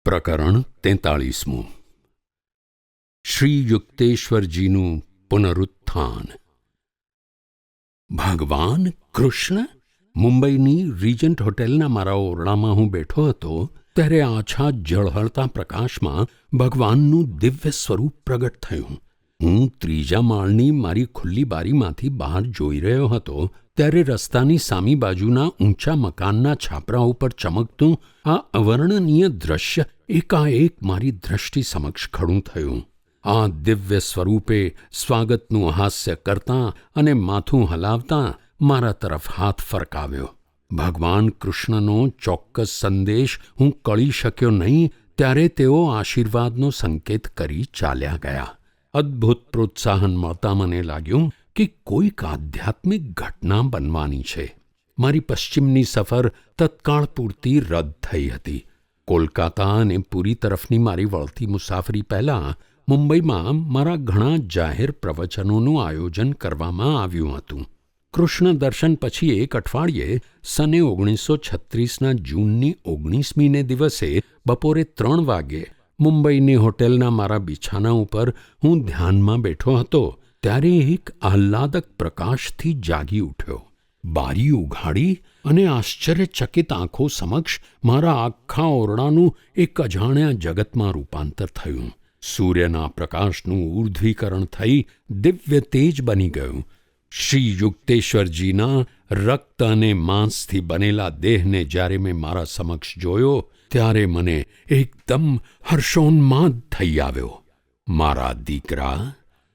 પ્રકરણ 43 શ્રી યુક્તેશ્વરજીનું પુનરુત્થાન. ભગવાન કૃષ્ણ! મુંબઈની રીજન્ટ હોટેલના મારા ઓરડામાં હું બેઠો હતો ત્યારે આછા ઝળહળતા પ્રકાશમાં ભગવાનનું દિવ્ય સ્વરૂપ પ્રગટ થયું. હું ત્રીજા માળની મારી ખુલ્લી બારીમાંથી બહાર જોઈ રહ્યો હતો ત્યારે રસ્તાની સામી બાજુના ઊંચા મકાનના છાપરા ઉપર ચમકતું આ અવર્ણનીય દૃશ્ય એકાએક મારી દૃષ્ટિ સમક્ષ ખડું થયું. આ દિવ્ય સ્વરૂપે સ્વાગતનું હાસ્ય કરતાં અને માથું હલાવતાં મારા તરફ હાથ ફરકાવ્યો. ભગવાન કૃષ્ણનો ચોક્કસ સંદેશ હું કળી શક્યો નહીં ત્યારે તેઓ આશીર્વાદનો સંકેત કરી ચાલ્યા ગયા. અદ્ભુત પ્રોત્સાહન મળતા મને લાગ્યું કે કોઈક આધ્યાત્મિક ઘટના બનવાની છે. મારી પશ્ચિમની સફર તત્કાળ પૂરતી રદ થઈ હતી. કોલકાતા અને પુરી તરફની મારી વળતી મુસાફરી પહેલાં મુંબઈમાં મારા ઘણા જાહેર પ્રવચનોનું આયોજન કરવામાં આવ્યું હતું. કૃષ્ણ દર્શન પછી એક અઠવાડિયે સને 1936ના જૂનની 19મીને દિવસે બપોરે 3 વાગ્યે મુંબઈની હોટેલના મારા બિછાના ઉપર હું ધ્યાનમાં બેઠો હતો ત્યારે એક આહ્લાદક પ્રકાશથી જાગી ઉઠ્યો. બારી ઉઘાડી અને આશ્ચર્યચકિત આંખો સમક્ષ મારા આખા ઓરડાનું એક અજાણ્યા જગતમાં રૂપાંતર થયું. સૂર્યના પ્રકાશનું ઊર્ધ્વીકરણ થઈ દિવ્ય તેજ બની ગયું. શ્રી યુક્તેશ્વરજીના રક્ત અને માંસથી બનેલા દેહને જ્યારે મેં મારા સમક્ષ જોયો ત્યારે મને એકદમ હર્ષોન્માદ થઈ આવ્યો. મારા દીકરા!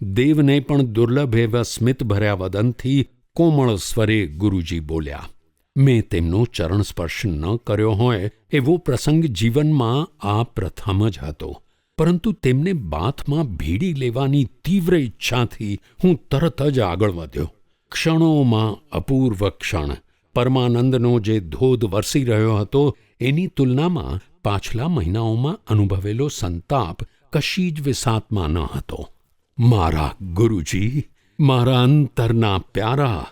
દેવને પણ દુર્લભ એવા સ્મિતભર્યા વદનથી કોમળ સ્વરે ગુરુજી બોલ્યા. મેં તેમનો ચરણ સ્પર્શ ન કર્યો હોય એવો પ્રસંગ જીવનમાં આ પ્રથમ જ હતો, પરંતુ તેમને બાથમાં ભીડી લેવાની તીવ્ર ઈચ્છાથી હું તરત જ આગળ વધ્યો. ક્ષણોમાં અપૂર્વ ક્ષણ. પરમાનંદનો જે ધોધ વરસી રહ્યો હતો એની તુલનામાં પાછલા મહિનાઓમાં અનુભવેલો સંતાપ કશી જ વિસાતમાં ન હતો. મારા ગુરુજી, મારા અંતરના પ્યારા,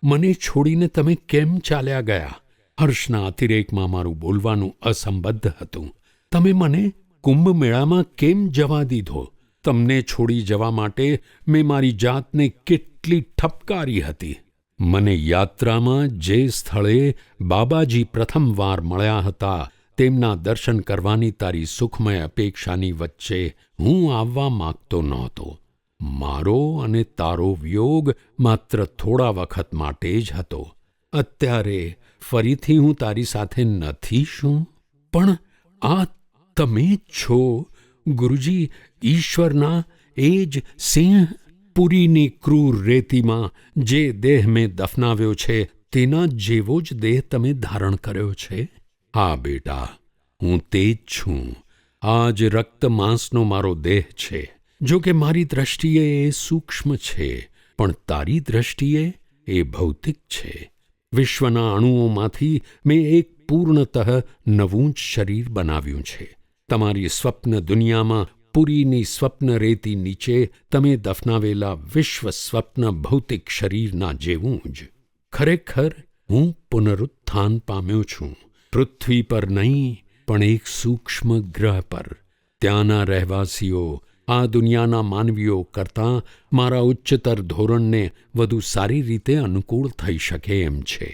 મને છોડીને તમે કેમ ચાલ્યા ગયા? હર્ષના અતિરેકમાં મારું બોલવાનું અસંબદ્ધ હતું. તમે મને કુંભ મેળામાં કેમ જવા દીધો? તમને છોડી જવા માટે મેં મારી જાતને કેટલી ઠપકારી હતી. મને યાત્રામાં જે સ્થળે બાબાજી પ્રથમવાર મળ્યા હતા તેમના દર્શન કરવાની તારી સુખમય અપેક્ષાની વચ્ચે હું આવવા માગતો નહોતો. મારો અને તારો વિયોગ માત્ર થોડા વખત માટે જ હતો. અત્યારે ફરીથી હું તારી સાથે નથી શું? પણ આ તમે જ છો ગુરુજી, ઈશ્વરના એ જ સિંહ. પુરીની ક્રૂર રેતીમાં જે દેહ મેં દફનાવ્યો છે તેના જેવો જ દેહ તમે ધારણ કર્યો છે. હા બેટા, હું તે જ છું. આ જ રક્ત માંસનો મારો દેહ છે. જો કે મારી દ્રષ્ટિએ એ સૂક્ષ્મ છે, પણ તારી દ્રષ્ટિએ એ ભૌતિક છે. વિશ્વના અણુઓમાંથી મેં એક પૂર્ણતઃ નવું જ શરીર બનાવ્યું છે. તમારી સ્વપ્ન દુનિયામાં પુરીની સ્વપ્ન રેતી નીચે તમે દફનાવેલા વિશ્વ સ્વપ્ન ભૌતિક શરીરના જેવું જ. ખરેખર હું પુનરુત્થાન પામ્યો છું. પૃથ્વી પર નહીં, પણ એક સૂક્ષ્મ ગ્રહ પર. ત્યાંના રહેવાસીઓ આ દુનિયાના માનવીઓ કરતાં મારા ઉચ્ચતર ધોરણને વધુ સારી રીતે અનુકૂળ થઈ શકે એમ છે.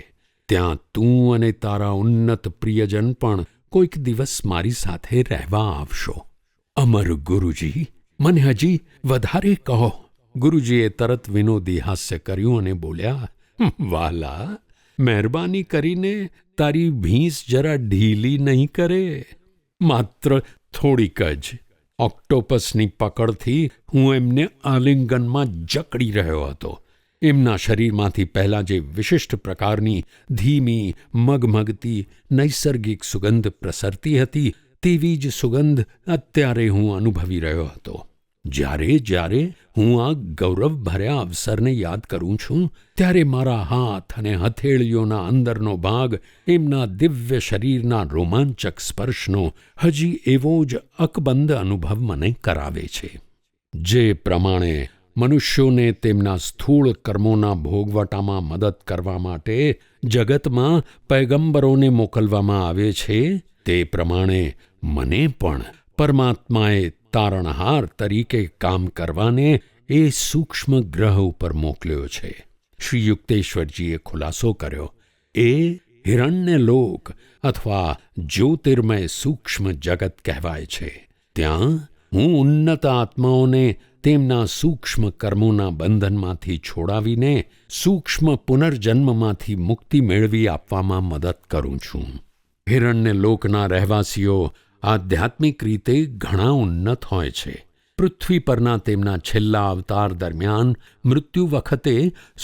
ત્યાં તું અને તારા ઉન્નત પ્રિયજન પણ કોઈક દિવસ મારી સાથે રહેવા આવશો. અમર ગુરુજી, મને હજી વધારે કહો. ગુરુજીએ તરત વિનોદી હાસ્ય કર્યું અને બોલ્યા, વાલા, મહેરબાની કરીને તારી ભીંસ જરા ઢીલી નહીં કરે. માત્ર થોડીક જ. ઓક્ટોપસની પકડથી હું એમને આલિંગનમાં જકડી રહ્યો હતો. એમના શરીરમાંથી પહેલાં જે વિશિષ્ટ પ્રકારની ધીમી મગમગતી નૈસર્ગિક સુગંધ પ્રસરતી હતી તેવી જ સુગંધ અત્યારે હું અનુભવી રહ્યો હતો. જ્યારે હું આ ગૌરવભર્યા અવસરને યાદ કરું છું ત્યારે મારા હાથ અને હથેળીઓના અંદરનો ભાગ એમના દિવ્ય શરીરના રોમાંચક સ્પર્શનો હજી એવો જ અકબંધ અનુભવ મને કરાવે છે. જે પ્રમાણે મનુષ્યોને તેમના સ્થૂળ કર્મોના ભોગવટામાં મદદ કરવા માટે જગતમાં પૈગંબરોને મોકલવામાં આવે છે, તે પ્રમાણે મને પણ પરમાત્માએ તારણહાર તરીકે કામ કરવાને એ સૂક્ષ્મ ગ્રહ ઉપર મોકલ્યો છે. શ્રી યુક્તેશ્વરજીએ ખુલાસો કર્યો, એ હિરણ્યલોક અથવા જ્યોતિર્મય સૂક્ષ્મ જગત કહેવાય છે. ત્યાં હું ઉન્નત આત્માઓને તેમના સૂક્ષ્મ કર્મોના બંધનમાંથી છોડાવીને સૂક્ષ્મ પુનર્જન્મમાંથી મુક્તિ મેળવી આપવામાં મદદ કરું છું. હિરણ્યલોકના રહેવાસીઓ આધ્યાત્મિક રીતે ઘણા ઉન્નત હોય છે. પૃથ્વી પરના તેમના છેલ્લા અવતાર દરમિયાન મૃત્યુ વખતે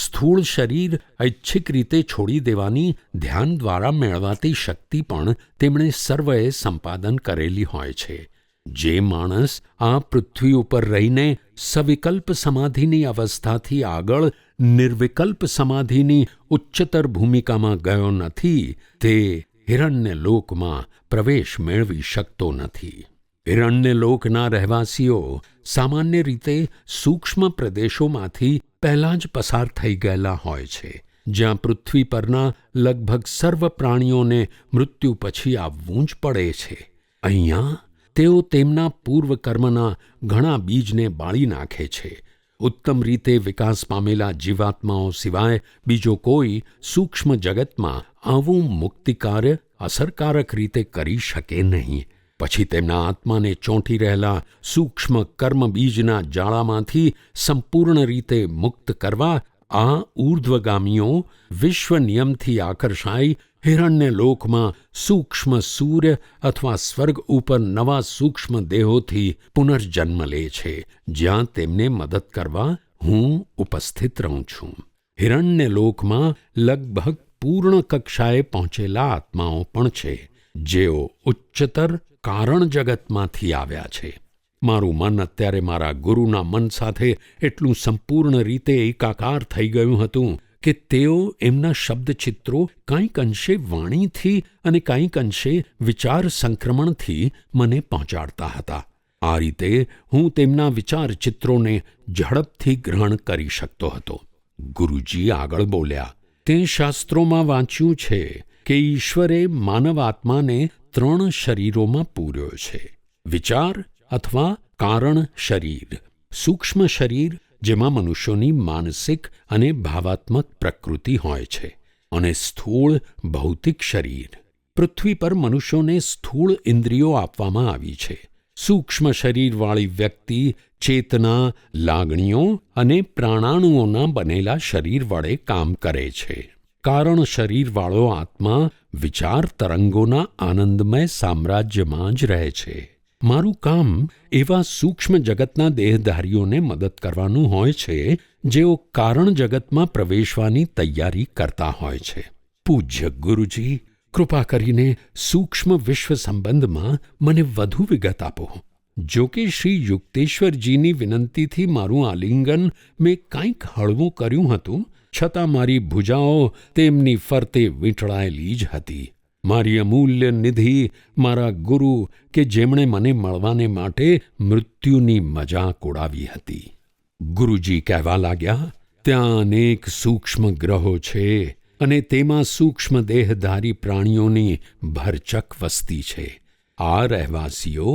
સ્થૂળ શરીર ઐચ્છિક રીતે છોડી દેવાની ધ્યાન દ્વારા મેળવાતી શક્તિ પણ તેમણે સર્વએ સંપાદન કરેલી હોય છે. જે માણસ આ પૃથ્વી ઉપર રહીને સવિકલ્પ સમાધિની અવસ્થાથી આગળ નિર્વિકલ્પ સમાધિની ઉચ્ચતર ભૂમિકામાં ગયો નથી, તે હિરણ્યલોકમાં પ્રવેશ મેળવી શકતો નથી. હિરણ્યલોકના રહેવાસીઓ સામાન્ય રીતે સૂક્ષ્મ પ્રદેશોમાંથી પહેલાં જ પસાર થઈ ગયેલા હોય છે, જ્યાં પૃથ્વી પરના લગભગ સર્વ પ્રાણીઓને મૃત્યુ પછી આવવું જ પડે છે. અહીંયા તેઓ તેમના પૂર્વકર્મના ઘણા બીજને બાળી નાખે છે. ઉત્તમ રીતે વિકાસ પામેલા જીવાત્માઓ સિવાય બીજો કોઈ સૂક્ષ્મ જગતમાં આવું મુક્તિ કાર્ય અસરકારક રીતે કરી શકે નહીં. પછી તેમના આત્માને ચોંટી રહેલા સૂક્ષ્મ કર્મ બીજના જાળામાંથી સંપૂર્ણ રીતે મુક્ત કરવા આ ઊર્ધ્વગામીઓ વિશ્વ નિયમથી આકર્ષાઈ હિરણ્યલોકમાં સૂક્ષ્મ સૂર્ય અથવા સ્વર્ગ ઉપર નવા સૂક્ષ્મ દેહોથી પુનર્જન્મ લે છે, જ્યાં તેમને મદદ કરવા હું ઉપસ્થિત રહું છું. હિરણ્યલોકમાં લગભગ પૂર્ણ કક્ષાએ પહોંચેલા આત્માઓ પણ છે, જેઓ ઉચ્ચતર કારણ જગતમાંથી આવ્યા છે. મારું મન અત્યારે મારા ગુરુના મન સાથે એટલું સંપૂર્ણ રીતે એકાકાર થઈ ગયું હતું કે તેઓ એમના શબ્દચિત્રો કંઈક અંશે વાણીથી અને કંઈક અંશે વિચાર સંક્રમણથી મને પહોંચાડતા હતા. આ રીતે હું તેમના વિચાર ચિત્રોને ઝડપથી ગ્રહણ કરી શકતો હતો. ગુરુજી આગળ બોલ્યા, તે શાસ્ત્રોમાં વાંચ્યું છે કે ઈશ્વરે માનવ આત્માને 3 શરીરોમાં પૂર્યો છે: વિચાર અથવા કારણ શરીર, સૂક્ષ્મ શરીર જેમાં મનુષ્યોની માનસિક અને ભાવાત્મક પ્રકૃતિ હોય છે, અને સ્થૂળ ભૌતિક શરીર. પૃથ્વી પર મનુષ્યોને સ્થૂળ ઇન્દ્રિયો આપવામાં આવી છે. સૂક્ષ્મ શરીરવાળી વ્યક્તિ ચેતના, લાગણીઓ અને પ્રાણાણુઓના બનેલા શરીર વડે કામ કરે છે. કારણ શરીરવાળો આત્મા વિચાર તરંગોના આનંદમય સામ્રાજ્યમાં જ રહે છે. મારું કામ એવા સૂક્ષ્મ જગતના દેહધારીઓને મદદ કરવાનું હોય છે, જેઓ કારણ જગતમાં પ્રવેશવાની તૈયારી કરતા હોય છે. પૂજ્ય ગુરુજી, કૃપા કરીને સૂક્ષ્મ વિશ્વ સંબંધમાં મને વધુ વિગત આપો. જો કે શ્રી યુક્તેશ્વરજીની વિનંતીથી મારું આલિંગન મેં કંઈક હળવું કર્યું હતું, છતાં મારી ભુજાઓ તેમની ફરતે વીંટળાયેલી જ હતી. મારી અમૂલ્ય નિધિ મારા ગુરુ કે જેમણે મને મળવાને માટે મૃત્યુની મજાક ઉડાવી હતી. ગુરુજી કહેવા લાગ્યા, ત્યાં અનેક સૂક્ષ્મ ગ્રહો છે અને તેમાં સૂક્ષ્મ દેહધારી પ્રાણીઓની ભરચક વસ્તી છે. આ રહેવાસીઓ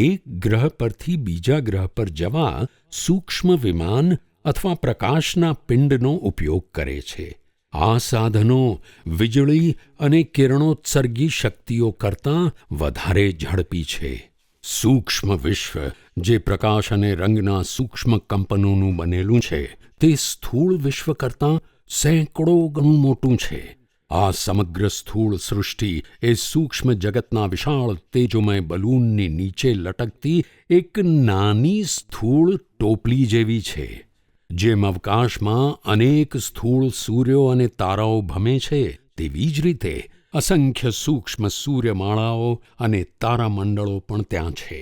એક ગ્રહ પરથી બીજા ગ્રહ પર જવા સૂક્ષ્મ વિમાન અથવા પ્રકાશના પિંડનો ઉપયોગ કરે છે. આ સાધનો વીજળી અને કિરણોત્સર્ગી શક્તિઓ કરતાં વધારે ઝડપી છે. સૂક્ષ્મ વિશ્વ જે પ્રકાશ અને રંગના સૂક્ષ્મ કંપનોનું બનેલું છે, તે સ્થૂળ વિશ્વ કરતાં સેંકડો ગણું મોટું છે. આ સમગ્ર સ્થૂળ સૃષ્ટિ એ સૂક્ષ્મ જગતના વિશાળ તેજોમય બલૂનની નીચે લટકતી એક નાની સ્થૂળ ટોપલી જેવી છે. જેમ અવકાશમાં અનેક સ્થૂળ સૂર્યો અને તારાઓ ભમે છે, તેવી જ રીતે અસંખ્ય સૂક્ષ્મ સૂર્યમાળાઓ અને તારામંડળો પણ ત્યાં છે.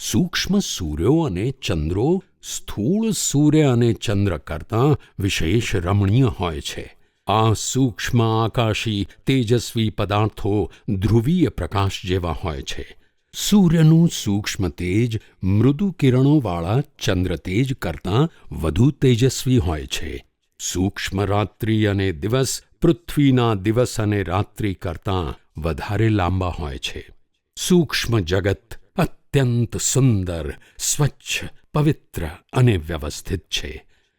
સૂક્ષ્મ સૂર્યો અને ચંદ્રો સ્થૂળ સૂર્ય અને ચંદ્ર કરતાં વિશેષ રમણીય હોય છે. આ સૂક્ષ્મ આકાશી તેજસ્વી પદાર્થો ધ્રુવીય પ્રકાશ જેવા હોય છે. સૂર્યનું સૂક્ષ્મ તેજ મૃદુ કિરણોવાળા ચંદ્ર તેજ કરતાં વધુ તેજસ્વી હોય છે. સૂક્ષ્મ રાત્રિ અને દિવસ પૃથ્વીના દિવસ અને રાત્રિ કરતાં વધારે લાંબા હોય છે. સૂક્ષ્મ જગત અત્યંત સુંદર, સ્વચ્છ, પવિત્ર અને વ્યવસ્થિત છે.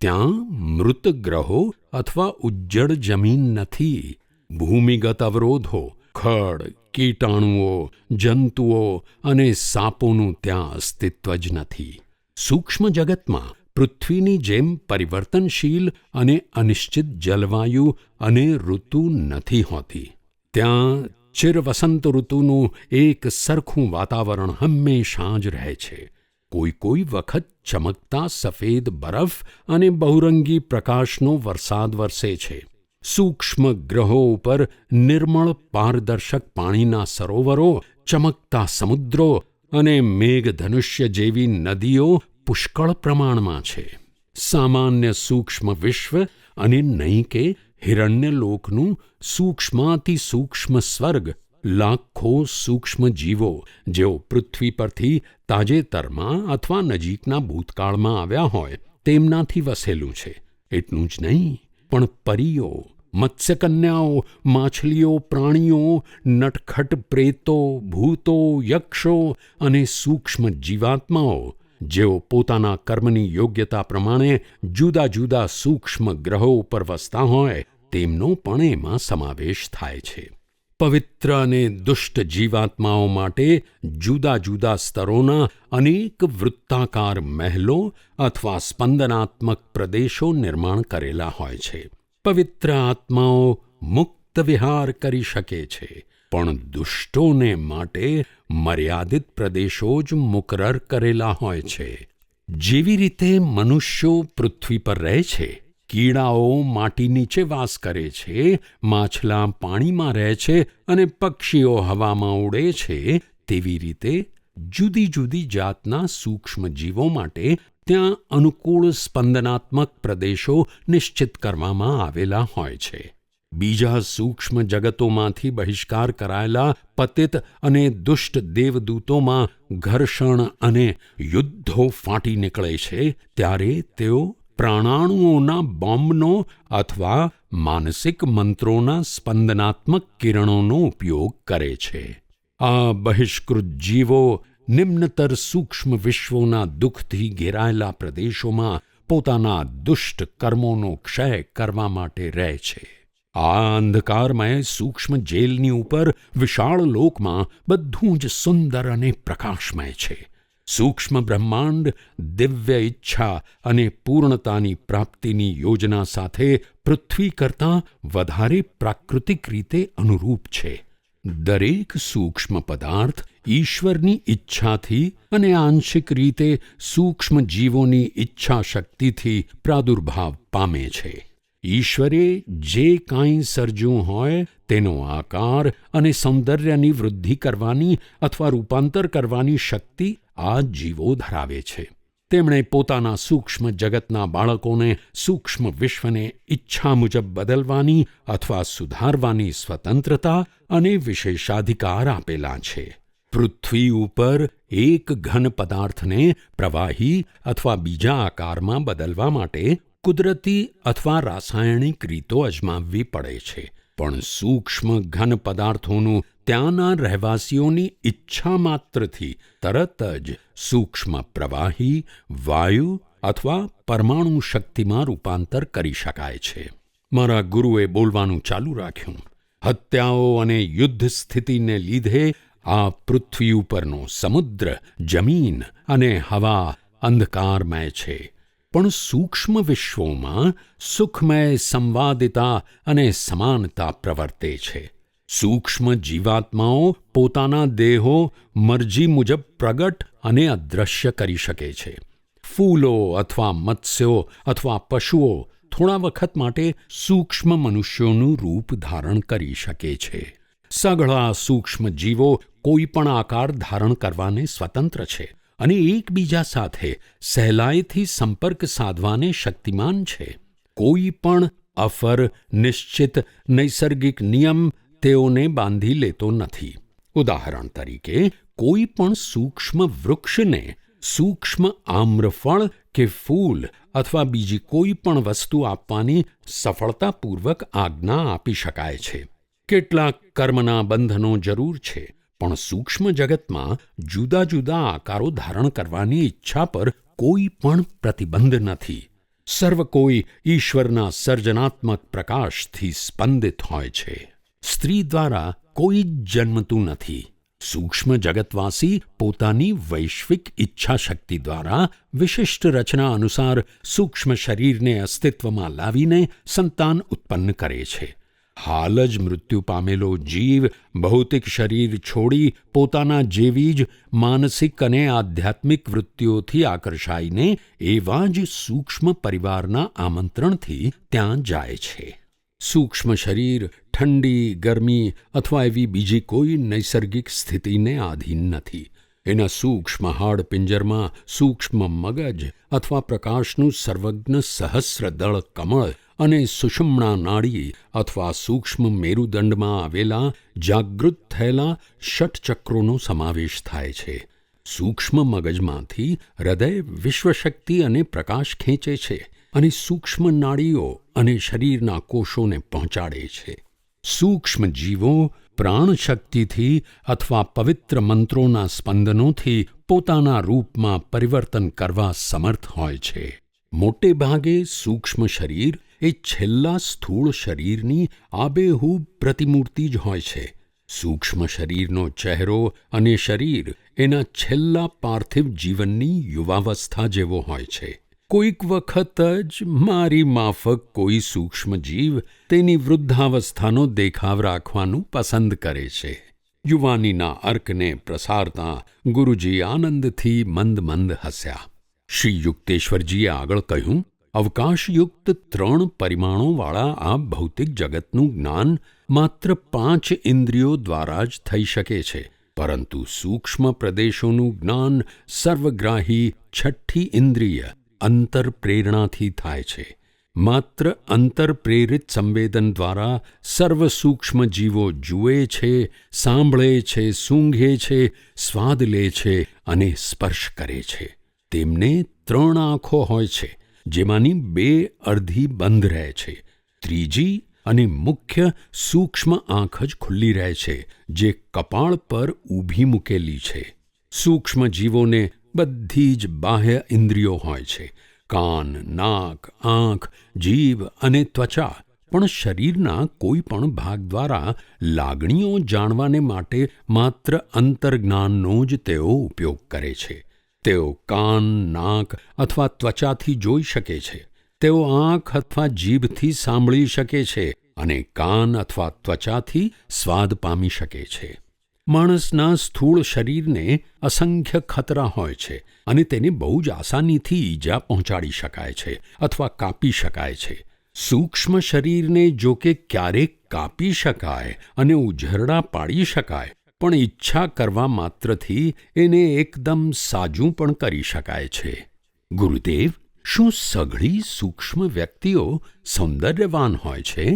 ત્યાં મૃત ગ્રહો અથવા ઉજ્જડ જમીન નથી. ભૂમિગત અવરોધો, ખડ, કીટાણુઓ, જંતુઓ અને સાપોનું ત્યાં અસ્તિત્વ જ નથી. સૂક્ષ્મ જગતમાં પૃથ્વીની જેમ પરિવર્તનશીલ અને અનિશ્ચિત જલવાયુ અને ઋતુ નથી હોતી. ત્યાં ચિરવસંત ઋતુનું એક સરખું વાતાવરણ હંમેશા જ રહે છે. કોઈ વખત ચમકતા સફેદ બરફ અને બહુરંગી પ્રકાશનો વરસાદ વરસે છે. સૂક્ષ્મ ગ્રહો ઉપર નિર્મળ પારદર્શક પાણીના સરોવરો, ચમકતા સમુદ્રો અને મેઘધનુષ્ય જેવી નદીઓ પુષ્કળ પ્રમાણમાં છે. સામાન્ય સૂક્ષ્મ વિશ્વ અને નહીં કે હિરણ્યલોકનું સૂક્ષ્માતિસૂક્ષ્મ સ્વર્ગ, લાખો સૂક્ષ્મ જીવો જેઓ પૃથ્વી પરથી તાજેતરમાં અથવા નજીકના ભૂતકાળમાં આવ્યા હોય તેમનાથી વસેલું છે. એટલું જ નહીં, પણ પરીઓ, મત્સ્યકન્યાઓ, માછલીઓ, પ્રાણીઓ, નટખટ પ્રેતો, ભૂતો, યક્ષો અને સૂક્ષ્મ જીવાત્માઓ જેઓ પોતાના કર્મની યોગ્યતા પ્રમાણે જુદા જુદા સૂક્ષ્મ ગ્રહો ઉપર વસતા હોય તેમનો પણ એમાં સમાવેશ થાય છે. પવિત્ર અને દુષ્ટ જીવાત્માઓ માટે જુદા જુદા સ્તરોના અનેક વૃત્તાકાર મહેલો અથવા સ્પંદનાત્મક પ્રદેશો નિર્માણ કરેલા હોય છે. પવિત્ર આત્માઓ મુક્ત વિહાર કરી શકે છે, પણ દુષ્ટોને માટે મર્યાદિત પ્રદેશો જ મુકરર કરેલા હોય છે. જેવી રીતે મનુષ્યો પૃથ્વી પર રહે છે, કીડાઓ માટી નીચે વાસ કરે છે, માછલા પાણીમાં રહે છે અને પક્ષીઓ હવામાં ઉડે છે, તેવી રીતે જુદી જુદી જાતના સૂક્ષ્મ જીવો માટે ત્યાં અનુકૂળ સ્પંદનાત્મક પ્રદેશો નિશ્ચિત કરવામાં આવેલા હોય છે. બીજા સૂક્ષ્મ જગતોમાંથી બહિષ્કાર કરાયેલા પતિત અને દુષ્ટ દેવદૂતોમાં ઘર્ષણ અને યુદ્ધો ફાટી નીકળે છે, ત્યારે તેઓ પ્રાણાણુઓના બોમ્બનો અથવા માનસિક મંત્રોના સ્પંદનાત્મક કિરણોનો ઉપયોગ કરે છે. આ બહિષ્કૃત જીવો નિમ્નતર સૂક્ષ્મ વિશ્વોના દુઃખથી ઘેરાયેલા પ્રદેશોમાં પોતાના દુષ્ટ કર્મોનો ક્ષય કરવા માટે રહે છે. આ અંધકારમય સૂક્ષ્મ જેલની ઉપર વિશાળ લોકમાં બધું જ સુંદર અને પ્રકાશમય છે. સૂક્ષ્મ બ્રહ્માંડ દિવ્ય ઈચ્છા અને પૂર્ણતાની પ્રાપ્તિની યોજના સાથે પૃથ્વી કરતાં વધારે પ્રાકૃતિક રીતે અનુરૂપ છે. દરેક સૂક્ષ્મ પદાર્થ ઈશ્વરની ઈચ્છાથી અને આંશિક રીતે સૂક્ષ્મ જીવોની ઈચ્છા શક્તિથી પ્રાદુર્ભાવ પામે છે. ઈશ્વરે જે કાંઈ સર્જ્યું હોય તેનો આકાર અને સૌંદર્યની વૃદ્ધિ કરવાની અથવા રૂપાંતર કરવાની શક્તિ આ જીવો ધરાવે છે. તેમણે પોતાના સૂક્ષ્મ જગતના બાળકોને સૂક્ષ્મ વિશ્વને ઈચ્છા મુજબ બદલવાની અથવા સુધારવાની સ્વતંત્રતા અને વિશેષાધિકાર આપેલા છે. પૃથ્વી ઉપર એક ઘન પદાર્થને પ્રવાહી અથવા બીજા આકારમાં બદલવા માટે કુદરતી અથવા રાસાયણિક રીતો અજમાવવી પડે છે, પણ સૂક્ષ્મ ઘન પદાર્થોનું ત્યાંના રહેવાસીઓની ઈચ્છા માત્રથી તરત જ સૂક્ષ્મ પ્રવાહી, વાયુ અથવા પરમાણુ શક્તિમાં રૂપાંતર કરી શકાય છે. મારા ગુરુએ બોલવાનું ચાલુ રાખ્યું. હત્યાઓ અને યુદ્ધ સ્થિતિને લીધે આ પૃથ્વી ઉપરનો સમુદ્ર, જમીન અને હવા અંધકારમય છે, પણ સૂક્ષ્મ વિશ્વોમાં સુખમય સંવાદિતા અને સમાનતા પ્રવર્તે છે. સૂક્ષ્મ જીવાત્માઓ પોતાના દેહો મરજી મુજબ પ્રગટ અને અદૃશ્ય કરી શકે છે. ફૂલો અથવા મત્સ્યો અથવા પશુઓ થોડા વખત માટે સૂક્ષ્મ મનુષ્યોનું રૂપ ધારણ કરી શકે છે. સઘળા સૂક્ષ્મ જીવો કોઈ પણ આકાર ધારણ કરવાને સ્વતંત્ર છે અને એકબીજા સાથે સહેલાઈથી સંપર્ક સાધવાને શક્તિમાન છે. કોઈ પણ અફર, નિશ્ચિત નૈસર્ગિક નિયમ તેઓને બાંધી લેતો નથી. ઉદાહરણ તરીકે, કોઈ પણ સૂક્ષ્મ વૃક્ષને સૂક્ષ્મ આમ્રફળ કે ફૂલ અથવા બીજી કોઈ પણ વસ્તુ આપવાની સફળતાપૂર્વક આજ્ઞા આપી શકાય છે. કેટલાક કર્મના બંધનો જરૂર છે, પણ સૂક્ષ્મ જગતમાં જુદા જુદા આકારો ધારણ કરવાની ઈચ્છા પર કોઈ પણ પ્રતિબંધ નથી. સર્વ કોઈ ઈશ્વરના સર્જનાત્મક પ્રકાશથી સ્પંદિત હોય છે. સ્ત્રી દ્વારા કોઈ જ જન્મતું નથી. સૂક્ષ્મ જગતવાસી પોતાની વૈશ્વિક ઈચ્છાશક્તિ દ્વારા વિશિષ્ટ રચના અનુસાર સૂક્ષ્મ શરીરને અસ્તિત્વમાં લાવીને સંતાન ઉત્પન્ન કરે છે. હાલ જ મૃત્યુ પામેલો જીવ ભૌતિક શરીર છોડી પોતાના જેવી જ માનસિક અને આધ્યાત્મિક વૃત્તિઓથી આકર્ષાઈને એવા જ સૂક્ષ્મ પરિવારના આમંત્રણથી ત્યાં જાય છે. સૂક્ષ્મ શરીર ઠંડી, ગરમી અથવા એવી બીજી કોઈ નૈસર્ગિક સ્થિતિને આધીન નથી. એના સૂક્ષ્મ હાડપિંજરમાં સૂક્ષ્મ મગજ અથવા પ્રકાશનું સર્વજ્ઞ સહસ્રદળ કમળ અને સુષુમ્ણા નાડી અથવા સૂક્ષ્મ મેરુદંડમાં આવેલા જાગૃત થયેલા ષટચક્રોનો સમાવેશ થાય છે. સૂક્ષ્મ મગજમાંથી હૃદય વિશ્વશક્તિ અને પ્રકાશ ખેંચે છે અને સૂક્ષ્મ નાડીઓ અને શરીરના કોષોને પહોંચાડે છે. સૂક્ષ્મ જીવો પ્રાણશક્તિથી અથવા પવિત્ર મંત્રોના સ્પંદનોથી પોતાના રૂપમાં પરિવર્તન કરવા સમર્થ હોય છે. મોટે ભાગે સૂક્ષ્મ શરીર એ છેલ્લા સ્થૂળ શરીરની આબેહૂબ પ્રતિમૂર્તિ જ હોય છે. સૂક્ષ્મ શરીરનો ચહેરો અને શરીર એના છેલ્લા પાર્થિવ જીવનની યુવાવસ્થા જેવો હોય છે. કોઈક વખત જ મારી માફક કોઈ સૂક્ષ્મ જીવ તેની વૃદ્ધાવસ્થાનો દેખાવ રાખવાનું પસંદ કરે છે. યુવાનીના અર્કને પ્રસારતા ગુરુજી આનંદથી મંદ મંદ હસ્યા. શ્રી યુક્તેશ્વરજીએ આગળ કહ્યું, અવકાશયુક્ત 3 પરિમાણોવાળા આ ભૌતિક જગતનું જ્ઞાન માત્ર 5 ઇન્દ્રિયો દ્વારા જ થઈ શકે છે, પરંતુ સૂક્ષ્મ પ્રદેશોનું જ્ઞાન સર્વગ્રાહી 6ઠ્ઠી ઇન્દ્રિય અંતરપ્રેરણાથી થાય છે. માત્ર અંતરપ્રેરિત સંવેદન દ્વારા સર્વ સૂક્ષ્મ જીવો જુએ છે, સાંભળે છે, સૂંઘે છે, સ્વાદ લે છે અને સ્પર્શ કરે છે. તેમને 3 આંખો હોય છે, જેમાંની 2 અડધી બંધ રહે છે. ત્રીજી અને મુખ્ય સૂક્ષ્મ આંખ જ ખુલ્લી રહે છે, જે કપાળ પર ઊભી મૂકેલી છે. સૂક્ષ્મ જીવોને બધી જ બાહ્ય ઇન્દ્રિયો હોય છે. કાન, નાક, આંખ, જીભ અને ત્વચા, પણ શરીરના કોઈ પણ ભાગ દ્વારા લાગણીઓ જાણવાને માટે માત્ર અંતર્જ્ઞાનનો જ તેઓ ઉપયોગ કરે છે. તેઓ કાન, નાક અથવા ત્વચાથી જોઈ શકે છે. તેઓ આંખ અથવા જીભથી સાંભળી શકે છે અને કાન અથવા ત્વચાથી સ્વાદ પામી શકે છે. માણસના સ્થૂળ શરીરને અસંખ્ય ખતરા હોય છે અને તેને બહુ જ આસાનીથી ઈજા પહોંચાડી શકાય છે અથવા કાપી શકાય છે. સૂક્ષ્મ શરીરને જો કે ક્યારેક કાપી શકાય અને ઉઝરડા પાડી શકાય, પણ ઈચ્છા કરવા માત્રથી એને એકદમ સાજું પણ કરી શકાય છે. ગુરુદેવ, શું સઘળી સૂક્ષ્મ વ્યક્તિઓ સૌંદર્યવાન હોય છે?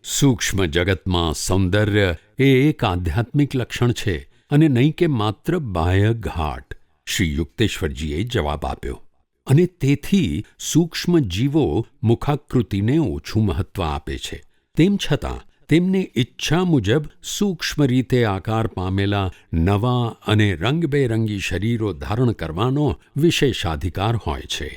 સૂક્ષ્મ જગતમાં સૌંદર્ય એ એક આધ્યાત્મિક લક્ષણ છે અને નહીં કે માત્ર બાહ્ય ઘાટ, શ્રી યુક્તેશ્વરજીએ જવાબ આપ્યો. અને તેથી સૂક્ષ્મ જીવો મુખાકૃતિને ઓછું મહત્વ આપે છે. તેમ છતાં તેમને ઈચ્છા મુજબ સૂક્ષ્મ રીતે આકાર પામેલા નવા અને રંગબેરંગી શરીરો ધારણ કરવાનો વિશેષાધિકાર હોય છે.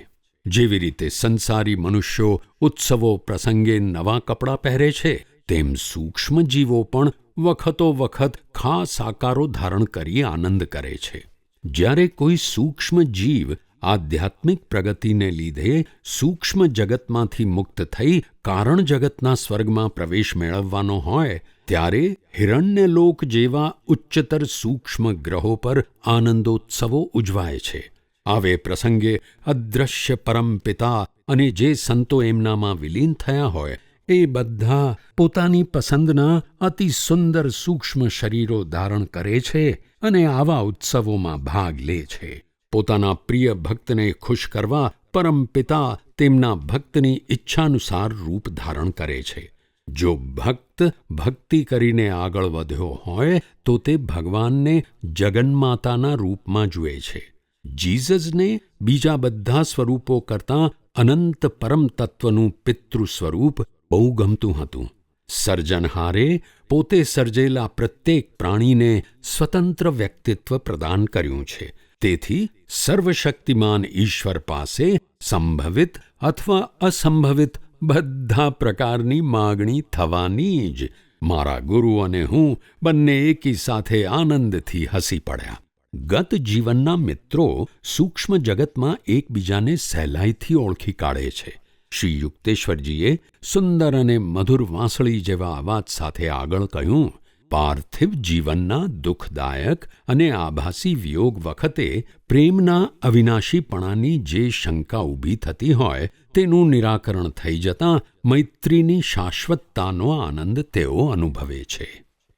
જેવી રીતે સંસારી મનુષ્યો ઉત્સવો પ્રસંગે નવા કપડાં પહેરે છે, તેમ સૂક્ષ્મ જીવો પણ વખતો વખત ખાસ આકારો ધારણ કરી આનંદ કરે છે. જ્યારે કોઈ સૂક્ષ્મ જીવ આધ્યાત્મિક પ્રગતિને લીધે સૂક્ષ્મ જગતમાંથી મુક્ત થઈ કારણ જગતના સ્વર્ગમાં પ્રવેશ મેળવવાનો હોય, ત્યારે હિરણ્યલોક જેવા ઉચ્ચતર સૂક્ષ્મ ગ્રહો પર આનંદોત્સવો ઉજવાય છે. આવે પ્રસંગે અદૃશ્ય પરમપિતા અને જે સંતો એમનામાં વિલીન થયા હોય, એ બધા પોતાની પસંદના અતિ સુંદર સૂક્ષ્મ શરીરો ધારણ કરે છે અને આવા ઉત્સવોમાં ભાગ લે છે. પોતાના પ્રિય ભક્તને ખુશ કરવા પરમપિતા તેમના ભક્તની ઈચ્છાનુસાર રૂપ ધારણ કરે છે. જો ભક્ત ભક્તિ કરીને આગળ વધ્યો હોય તો તે ભગવાનને જગન્માતાના રૂપમાં જુએ છે. જીસસને બીજા બધા સ્વરૂપો કરતાં અનંત પરમ તત્વનું પિતૃ સ્વરૂપ બહુ ગમતું હતું. સર્જનહારે પોતે સર્જેલા પ્રત્યેક પ્રાણીને સ્વતંત્ર વ્યક્તિત્વ પ્રદાન કર્યું છે. તેથી સર્વશક્તિમાન ઈશ્વર પાસે સંભવિત અથવા અસંભવિત બધા પ્રકારની માગણી થવાની જ. મારા ગુરુ અને હું બંને એકી સાથે આનંદથી હસી પડ્યા. ગત જીવનના મિત્રો સૂક્ષ્મ જગતમાં એકબીજાને સહેલાઈથી ઓળખી કાઢે છે. શ્રી યુક્તેશ્વરજીએ સુંદર અને મધુર વાંસળી જેવા અવાજ સાથે આગળ કહ્યું, પાર્થિવ જીવનના દુઃખદાયક અને આભાસી વિયોગ વખતે પ્રેમના અવિનાશીપણાની જે શંકા ઊભી થતી હોય તેનું નિરાકરણ થઈ જતાં મૈત્રીની શાશ્વતતાનો આનંદ તેઓ અનુભવે છે.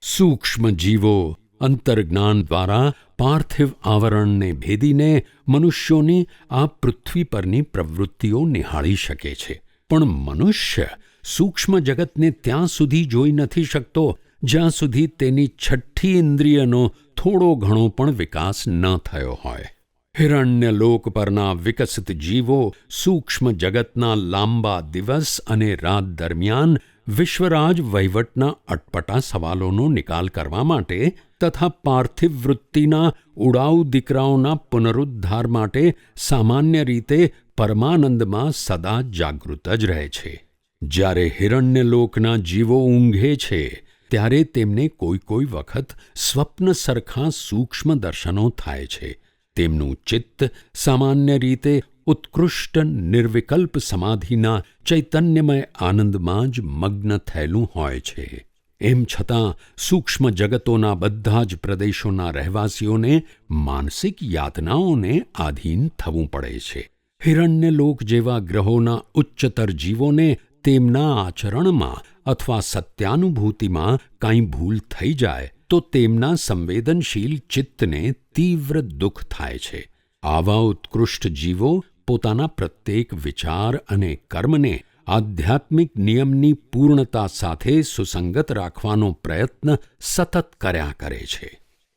સૂક્ષ્મ જીવો અંતર્જ્ઞાન દ્વારા પાર્થિવ આવરણને ભેદીને મનુષ્યોની આ પૃથ્વી પરની પ્રવૃત્તિઓ નિહાળી શકે છે. પણ મનુષ્ય સૂક્ષ્મ જગતને ત્યાં સુધી જોઈ નથી શકતો જ્યાં સુધી તેની છઠ્ઠી ઇન્દ્રિયનો થોડો ઘણો પણ વિકાસ ન થયો હોય. હિરણ્યલોક પરના વિકસિત જીવો સૂક્ષ્મ જગતના લાંબા દિવસ અને રાત દરમિયાન વિશ્વરાજ વહીવટના અટપટા સવાલોનો નિકાલ કરવા માટે તથા પાર્થિવ વૃત્તિના ઉડાઉ દીકરાઓના પુનરુદ્ધાર માટે સામાન્ય રીતે પરમાનંદમાં સદા જાગૃત જ રહે છે. જ્યારે હિરણ્યલોકના જીવો ઊંઘે છે ત્યારે તેમને કોઈ વખત સ્વપ્ન સરખા સૂક્ષ્મ દર્શનો થાય છે. તેમનું ચિત્ત સામાન્ય રીતે ઉત્કૃષ્ટ નિર્વિકલ્પ સમાધિના ચૈતન્યમય આનંદમાં જ મગ્ન થયેલું હોય છે. એમ છતાં સૂક્ષ્મ જગતોના બધા જ પ્રદેશોના રહેવાસીઓને માનસિક યાતનાઓને આધીન થવું પડે છે. હિરણ્યલોક જેવા ગ્રહોના ઉચ્ચતર જીવોને તેમના આચરણમાં અથવા સત્યાનુભૂતિમાં કાંઈ ભૂલ થઈ જાય તો તેમના સંવેદનશીલ ચિત્તને તીવ્ર દુઃખ થાય છે. આવા ઉત્કૃષ્ટ જીવો પોતાના પ્રત્યેક વિચાર અને કર્મને આધ્યાત્મિક નિયમની પૂર્ણતા સાથે સુસંગત રાખવાનો પ્રયત્ન સતત કર્યા કરે છે.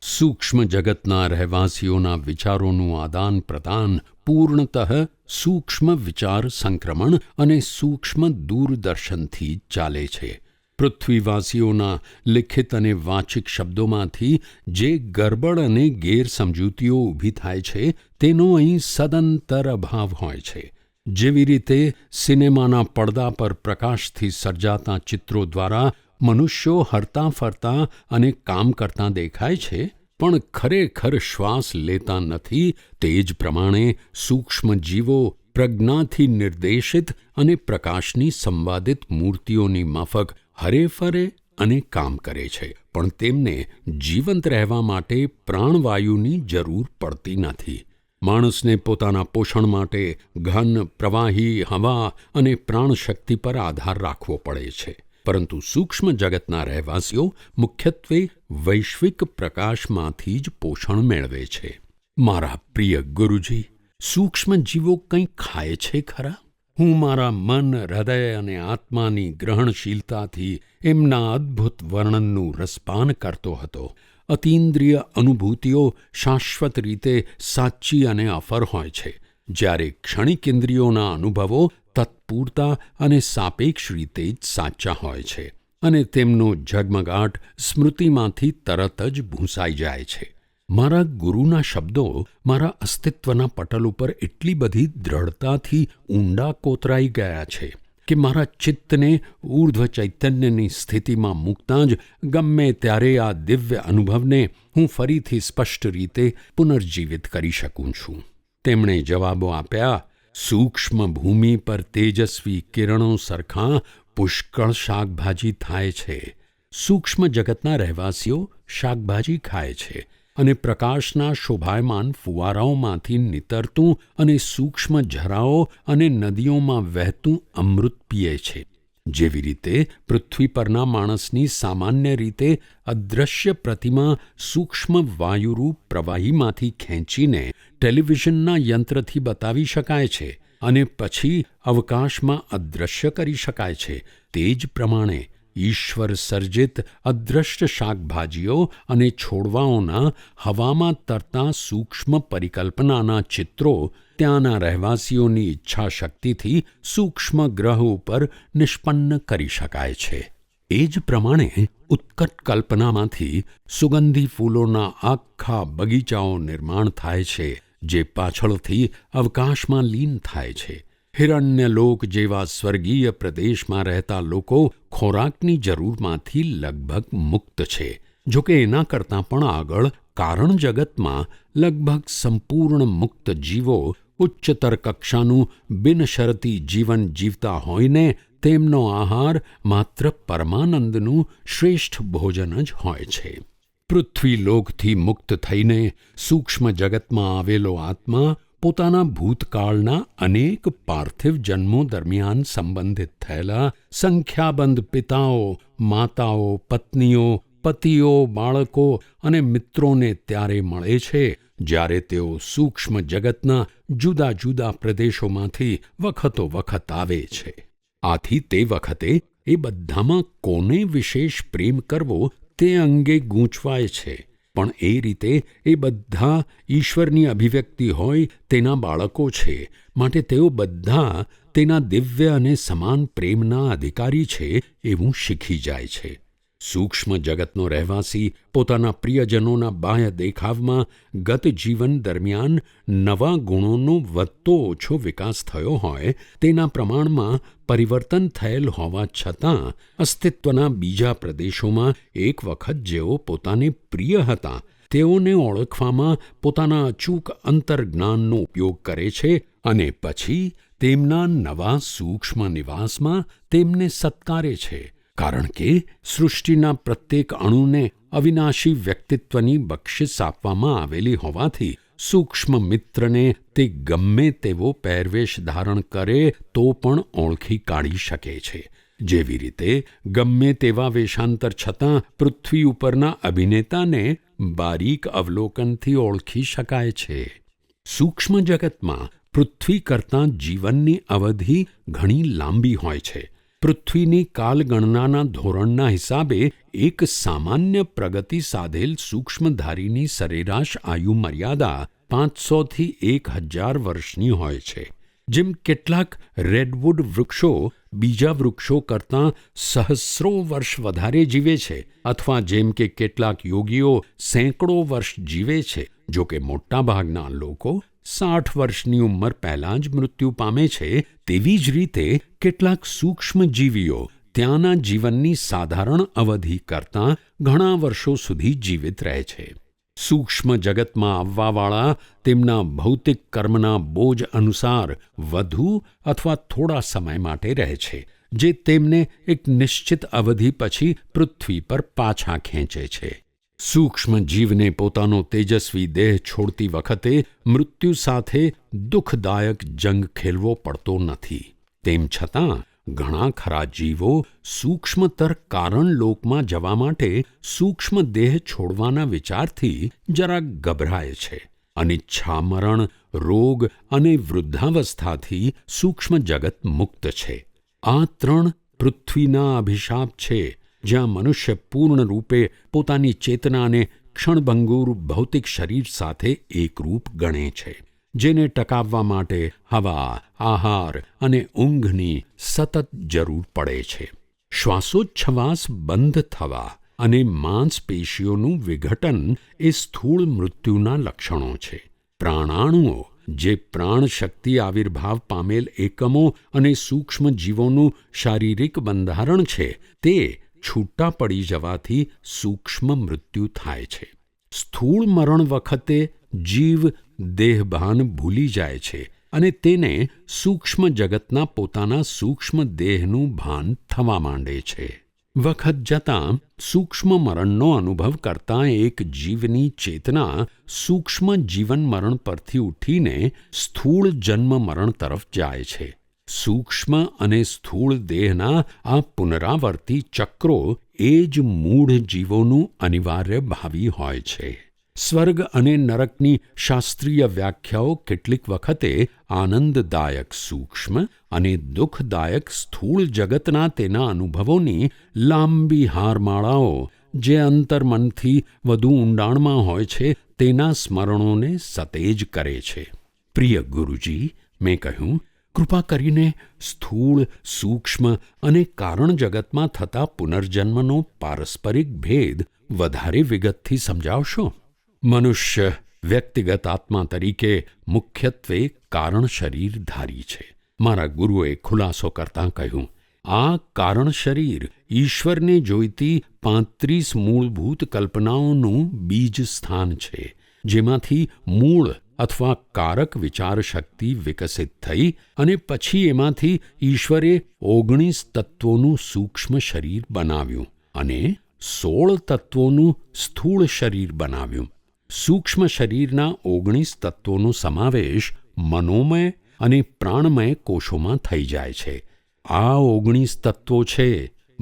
સૂક્ષ્મ જગતના રહેવાસીઓના વિચારોનું આદાન પ્રદાન પૂર્ણતઃ સૂક્ષ્મ વિચાર સંક્રમણ અને સૂક્ષ્મ દૂરદર્શનથી ચાલે છે. પૃથ્વીવાસીઓના લિખિત અને વાચિક શબ્દોમાંથી જે ગરબડ અને ગેરસમજૂતીઓ ઊભી થાય છે તેનો અહીં સદંતર અભાવ હોય છે. જેવી રીતે સિનેમાના પડદા પર પ્રકાશથી સર્જાતા ચિત્રો દ્વારા મનુષ્યો હરતા ફરતા અને કામ કરતાં દેખાય છે પણ ખરેખર શ્વાસ લેતા નથી, તે જ પ્રમાણે સૂક્ષ્મ જીવો પ્રજ્ઞાથી નિર્દેશિત અને પ્રકાશની સંવાદિત મૂર્તિઓની માફક હરેફરે અને કામ કરે છે, પણ તેમને જીવંત રહેવા માટે પ્રાણવાયુની જરૂર પડતી નથી. માણસને પોતાના પોષણ માટે ઘન, પ્રવાહી હવા અને પ્રાણશક્તિ પર આધાર રાખવો પડે છે. પરંતુ સૂક્ષ્મ જગતના રહેવાસીઓ મુખ્યત્વે વૈશ્વિક પ્રકાશમાંથી જ પોષણ મેળવે છે. મારા પ્રિય ગુરુજી, સૂક્ષ્મ જીવો કંઈ ખાય છે ખરા? હું મારા મન, હૃદય અને આત્માની ગ્રહણશીલતાથી એમના અદ્ભુત વર્ણનનું રસપાન કરતો હતો. અતીન્દ્રિય અનુભૂતિઓ શાશ્વત રીતે સાચી અને અફર હોય છે, જ્યારે ક્ષણિક ઇન્દ્રિયોના અનુભવો તત્પૂરતા અને સાપેક્ષ રીતે જ સાચા હોય છે અને તેમનો ઝગમગાટ સ્મૃતિમાંથી તરત જ ભૂંસાઈ જાય છે. મારા ગુરુના શબ્દો મારા અસ્તિત્વના પટલ ઉપર એટલી બધી દ્રઢતાથી ઊંડા કોતરાઈ ગયા છે કે મારા ચિત્તને ઊર્ધ્વ ચૈતન્યની સ્થિતિમાં મૂકતાં જ ગમે ત્યારે આ દિવ્ય અનુભવને હું ફરીથી સ્પષ્ટ રીતે પુનર્જીવિત કરી શકું છું. તેમણે જવાબો આપ્યા, સૂક્ષ્મ ભૂમિ પર તેજસ્વી કિરણો સરખા પુષ્કળ શાકભાજી થાય છે. સૂક્ષ્મ જગતના રહેવાસીઓ શાકભાજી ખાય છે અને પ્રકાશના શોભાયમાન ફુવારાઓમાંથી નીતરતું અને સૂક્ષ્મ ઝરાઓ અને નદીઓમાં વહેતું અમૃત પીએ છે. જેવી રીતે પૃથ્વી પરના માણસની સામાન્ય રીતે અદૃશ્ય પ્રતિમા સૂક્ષ્મ વાયુરૂપ પ્રવાહીમાંથી ખેંચીને ટેલિવિઝનના યંત્રથી બતાવી શકાય છે અને પછી અવકાશમાં અદૃશ્ય કરી શકાય છે, તે જ પ્રમાણે ઈશ્વર સર્જિત અદૃશ્ય શાકભાજીઓ અને છોડવાઓના હવામાં તરતા સૂક્ષ્મ પરિકલ્પનાના ચિત્રો ત્યાંના રહેવાસીઓની ઈચ્છાશક્તિથી સૂક્ષ્મ ગ્રહ ઉપર નિષ્પન્ન કરી શકાય છે. એ જ પ્રમાણે ઉત્કટ કલ્પનામાંથી સુગંધી ફૂલોના આખા બગીચાઓ નિર્માણ થાય છે, જે પાછળથી અવકાશમાં લીન થાય છે. હિરણ્યલોક જેવા સ્વર્ગીય પ્રદેશમાં રહેતા લોકો ખોરાકની જરૂરમાંથી લગભગ મુક્ત છે. જોકે એના કરતાં પણ આગળ કારણ જગતમાં લગભગ સંપૂર્ણ મુક્ત જીવો ઉચ્ચતર કક્ષાનું બિનશરતી જીવન જીવતા હોઈને તેમનો આહાર માત્ર પરમાનંદનું શ્રેષ્ઠ ભોજન જ હોય છે. પૃથ્વીલોકથી મુક્ત થઈને સૂક્ષ્મ જગતમાં આવેલો આત્મા પોતાના ભૂતકાળના અનેક પાર્થિવ જન્મો દરમિયાન સંબંધિત થયેલા સંખ્યાબંધ પિતાઓ, માતાઓ, પત્નીઓ, પતિઓ, બાળકો અને મિત્રોને ત્યારે મળે છે જ્યારે તેઓ સૂક્ષ્મ જગતના જુદા જુદા પ્રદેશોમાંથી વખતો વખત આવે છે. આથી તે વખતે એ બધામાં કોને વિશેષ પ્રેમ કરવો તે અંગે ગૂંચવાય છે. પણ એ રીતે એ બધા ઈશ્વરની અભિવ્યક્તિ હોય તેના બાળકો છે, માટે તેઓ બધા તેના દિવ્ય અને સમાન પ્રેમના અધિકારી છે એવું શીખી જાય છે. સૂક્ષ્મ જગતનો રહેવાસી પોતાના પ્રિયજનોના બાહ્ય દેખાવમાં ગત જીવન દરમિયાન નવા ગુણોનો વધતો ઓછો વિકાસ થયો હોય તેના પ્રમાણમાં પરિવર્તન થયેલ હોવા છતાં અસ્તિત્વના બીજા પ્રદેશોમાં એક વખત જેઓ પોતાને પ્રિય હતા તેઓને ઓળખવામાં પોતાના અચૂક અંતર્જ્ઞાનનો ઉપયોગ કરે છે અને પછી તેમના નવા સૂક્ષ્મ નિવાસમાં તેમને સત્કારે છે. કારણ કે સૃષ્ટિના પ્રત્યેક અણુને અવિનાશી વ્યક્તિત્વની બક્ષિસ આપવામાં આવેલી હોવાથી સૂક્ષ્મ મિત્રને તે ગમે તેવો પહેરવેશ ધારણ કરે તો પણ ઓળખી કાઢી શકે છે. જેવી રીતે ગમે તેવા વેશાંતર છતાં પૃથ્વી ઉપરના અભિનેતાને બારીક અવલોકનથી ઓળખી શકાય છે. સૂક્ષ્મ જગતમાં પૃથ્વી કરતાં જીવનની અવધિ ઘણી લાંબી હોય છે. પૃથ્વીની કાલગણનાના ધોરણના હિસાબે એક સામાન્ય પ્રગતિ સાધેલ સૂક્ષ્મધારીની સરેરાશ આયુ મર્યાદા 500થી 1000 વર્ષની હોય છે. જેમ કેટલાક રેડવુડ વૃક્ષો બીજા વૃક્ષો કરતાં સહસ્રો વર્ષ વધારે જીવે છે, અથવા જેમ કે કેટલાક યોગીઓ સેંકડો વર્ષ જીવે છે, જો કે મોટાભાગના લોકો 60 વર્ષની ઉંમર પહેલાં જ મૃત્યુ પામે છે, તેવી જ રીતે કેટલાક સૂક્ષ્મ જીવીઓ ત્યાંના જીવનની સાધારણ અવધિ કરતાં ઘણા વર્ષો સુધી જીવિત રહે છે. સૂક્ષ્મ જગતમાં આવવાવાળા તેમના ભૌતિક કર્મના બોજ અનુસાર વધુ અથવા થોડા સમય માટે રહે છે, જે તેમને એક નિશ્ચિત અવધિ પછી પૃથ્વી પર પાછા ખેંચે છે. સૂક્ષ્મ જીવને પોતાનો તેજસ્વી દેહ છોડતી વખતે મૃત્યુ સાથે દુઃખદાયક જંગ ખેલવો પડતો નથી. તેમ છતાં ઘણા ખરા જીવો સૂક્ષ્મતર કારણલોકમાં જવા માટે સૂક્ષ્મ દેહ છોડવાના વિચારથી જરા ગભરાય છે. અનિચ્છા મરણ, રોગ અને વૃદ્ધાવસ્થાથી સૂક્ષ્મ જગત મુક્ત છે. આ 3 પૃથ્વીના અભિશાપ છે, જ્યાં મનુષ્ય પૂર્ણ રૂપે પોતાની ચેતનાને ક્ષણભંગુર ભૌતિક શરીર સાથે એકરૂપ ગણે છે, જેને ટકાવવા માટે હવા, આહાર અને ઊંઘની સતત જરૂર પડે છે. શ્વાસોચ્છ્વાસ બંધ થવા અને માંસપેશીઓનું વિઘટન એ સ્થૂળ મૃત્યુના લક્ષણો છે. પ્રાણાણુઓ, જે પ્રાણશક્તિ આવિર્ભાવ પામેલ એકમો અને સૂક્ષ્મ જીવોનું શારીરિક બંધારણ છે, તે છૂટા પડી જવાથી સૂક્ષ્મ મૃત્યુ થાય છે. સ્થૂળ મરણ વખતે જીવ દેહભાન ભૂલી જાય છે અને તેને સૂક્ષ્મ જગતના પોતાના સૂક્ષ્મ દેહનું ભાન થવા માંડે છે. વખત જતાં સૂક્ષ્મ મરણનો અનુભવ કરતાં એક જીવની ચેતના સૂક્ષ્મ જીવન મરણ પરથી ઉઠીને સ્થૂળ જન્મ મરણ તરફ જાય છે. સૂક્ષ્મ અને સ્થૂળ દેહના આ પુનરાવર્તી ચક્રો એ જ મૂઢ જીવોનું અનિવાર્ય ભાવિ હોય છે. સ્વર્ગ અને નરકની શાસ્ત્રીય વ્યાખ્યાઓ કેટલીક વખતે આનંદદાયક સૂક્ષ્મ અને દુઃખદાયક સ્થૂળ જગતના તેના અનુભવોની લાંબી હારમાળાઓ, જે અંતર્મનથી વધુ ઊંડાણમાં હોય છે, તેના સ્મરણોને સતેજ કરે છે. પ્રિય ગુરુજી, મેં કહ્યું, કૃપા કરીને સ્થૂળ, સૂક્ષ્મ અને કારણ જગતમાં થતા પુનર્જન્મનો પારસ્પરિક ભેદ વધારે વિગતથી સમજાવશો. મનુષ્ય વ્યક્તિગત આત્મા તરીકે મુખ્યત્વે કારણ શરીરધારી છે. મારા ગુરુએ ખુલાસો કરતાં કહ્યું, આ કારણ શરીર ઈશ્વરને જોઈતી 35 મૂળભૂત કલ્પનાઓનું બીજ સ્થાન છે, જેમાંથી મૂળ અથવા કારક વિચાર શક્તિ વિકસિત થઈ અને પછી એમાંથી ઈશ્વરે 19 તત્વોનું સૂક્ષ્મ શરીર બનાવ્યું અને 16 તત્વોનું સ્થૂળ શરીર બનાવ્યું. સૂક્ષ્મ શરીરના 19 તત્વોનો સમાવેશ મનોમય અને પ્રાણમય કોષોમાં થઈ જાય છે. આ 19 તત્વો છે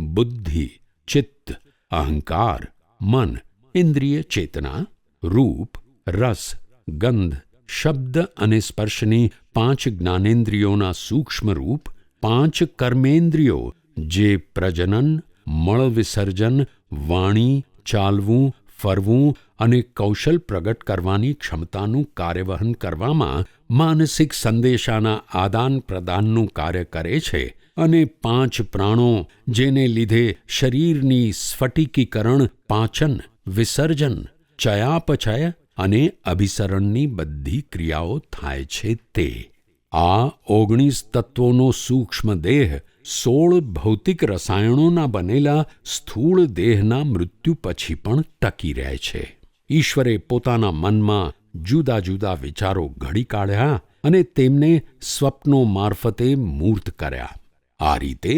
બુદ્ધિ, ચિત્ત, અહંકાર, મન, ઇન્દ્રિય ચેતના, રૂપ, રસ, ગંધ, શબ્દ અને સ્પર્શની 5 જ્ઞાનેન્દ્રિયોના સૂક્ષ્મ રૂપ, 5 કર્મેન્દ્રિયો જે પ્રજનન, મળ વિસર્જન, વાણી, ચાલવું, ફરવું અને કૌશલ પ્રગટ કરવાની ક્ષમતાનું કાર્યવહન કરવામાં માનસિક સંદેશાના આદાન પ્રદાનનું કાર્ય કરે છે, અને 5 પ્રાણો જેને લીધે શરીરની સ્ફટિકીકરણ, પાચન, વિસર્જન, ચયાપચય અને અભિસરણની બધી ક્રિયાઓ થાય છે તે. આ 19 તત્વોનો સૂક્ષ્મ દેહ 16 ભૌતિક રસાયણોના બનેલા સ્થૂળ દેહના મૃત્યુ પછી પણ ટકી રહે છે. ઈશ્વરે પોતાના મનમાં જુદા જુદા વિચારો ઘડી કાઢ્યા અને તેમને સ્વપ્નો મારફતે મૂર્ત કર્યા. આ રીતે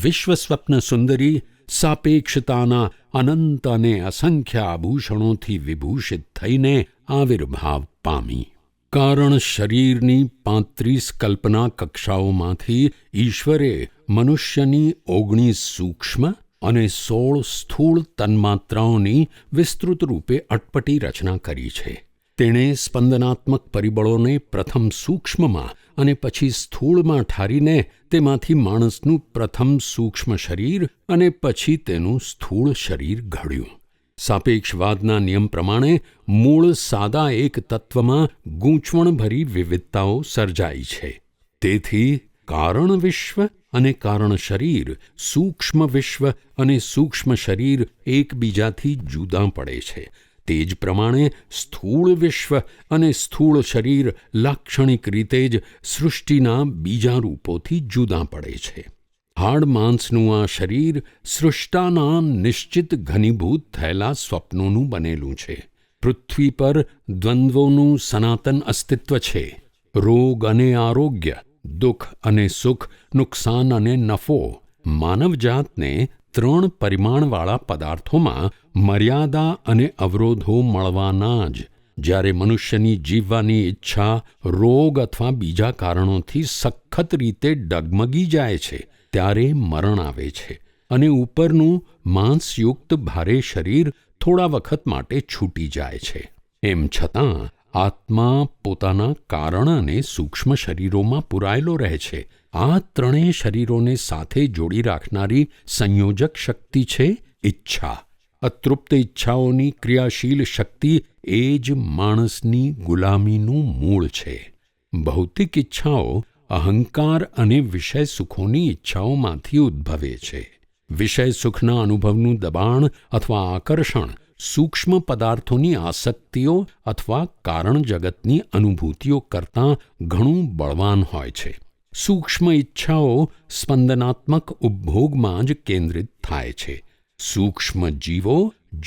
વિશ્વ સ્વપ્ન સુંદરી સાપેક્ષતાના અનંત અને અસંખ્ય આભૂષણોથી વિભૂષિત થઈને આવિર્ભાવ પામી. કારણ શરીરની 35 કલ્પના કક્ષાઓમાંથી ઈશ્વરે મનુષ્યની 19 સૂક્ષ્મ અને 16 સ્થૂળ તન્માત્રાઓની વિસ્તૃત રૂપે અટપટી રચના કરી છે. તેણે સ્પંદનાત્મક પરિબળોને પ્રથમ સૂક્ષ્મમાં અને પછી સ્થૂળમાં ઠારીને તેમાંથી માણસનું પ્રથમ સૂક્ષ્મ શરીર અને પછી તેનું સ્થૂળ શરીર ઘડ્યું. સાપેક્ષવાદના નિયમ પ્રમાણે મૂળ સાદા એક તત્વમાં ગૂંચવણભરી વિવિધતાઓ સર્જાઈ છે. તેથી કારણ વિશ્વ અને કારણ શરીર, સૂક્ષ્મ વિશ્વ અને સૂક્ષ્મ શરીર એકબીજાથી જુદાં પડે છે. તે જ પ્રમાણે સ્થૂળ વિશ્વ અને સ્થૂળ શરીર લાક્ષણિક રીતે જ સૃષ્ટિના બીજા રૂપોથી જુદાં પડે છે. હાડ માંસનું આ શરીર સૃષ્ટાના નિશ્ચિત ઘનીભૂત થયેલા સ્વપ્નોનું બનેલું છે. પૃથ્વી પર દ્વંદ્વોનું સનાતન અસ્તિત્વ છે. રોગ અને આરોગ્ય, દુઃખ અને સુખ, નુકસાન અને નફો માનવજાતને 3 પરિમાણવાળા પદાર્થોમાં મર્યાદા અને અવરોધો મળવાના જ. જ્યારે મનુષ્યની જીવવાની ઈચ્છા રોગ અથવા બીજા કારણોથી સખત રીતે ડગમગી જાય છે, ત્યારે મરણ આવે છે અને ઉપરનું માંસયુક્ત ભારે શરીર થોડા વખત માટે છૂટી જાય છે. એમ છતાં આત્મા પોતાના કારણ અને સૂક્ષ્મ શરીરોમાં પૂરાયેલો રહે છે. આ 3 શરીરોને સાથે જોડી રાખનારી સંયોજક શક્તિ છે ઈચ્છા. અતૃપ્ત ઈચ્છાઓની ક્રિયાશીલ શક્તિ એ જ માણસની ગુલામીનું મૂળ છે. ભૌતિક ઈચ્છાઓ અહંકાર અને વિષય સુખોની ઈચ્છાઓમાંથી ઉદ્ભવે છે. વિષય સુખના અનુભવનું દબાણ અથવા આકર્ષણ સૂક્ષ્મ પદાર્થોની આસક્તિઓ અથવા કારણ જગતની અનુભૂતિઓ કરતાં ઘણું બળવાન હોય છે. સૂક્ષ્મ ઈચ્છાઓ સ્પંદનાત્મક ઉપભોગમાં જ કેન્દ્રિત થાય છે. સૂક્ષ્મ જીવો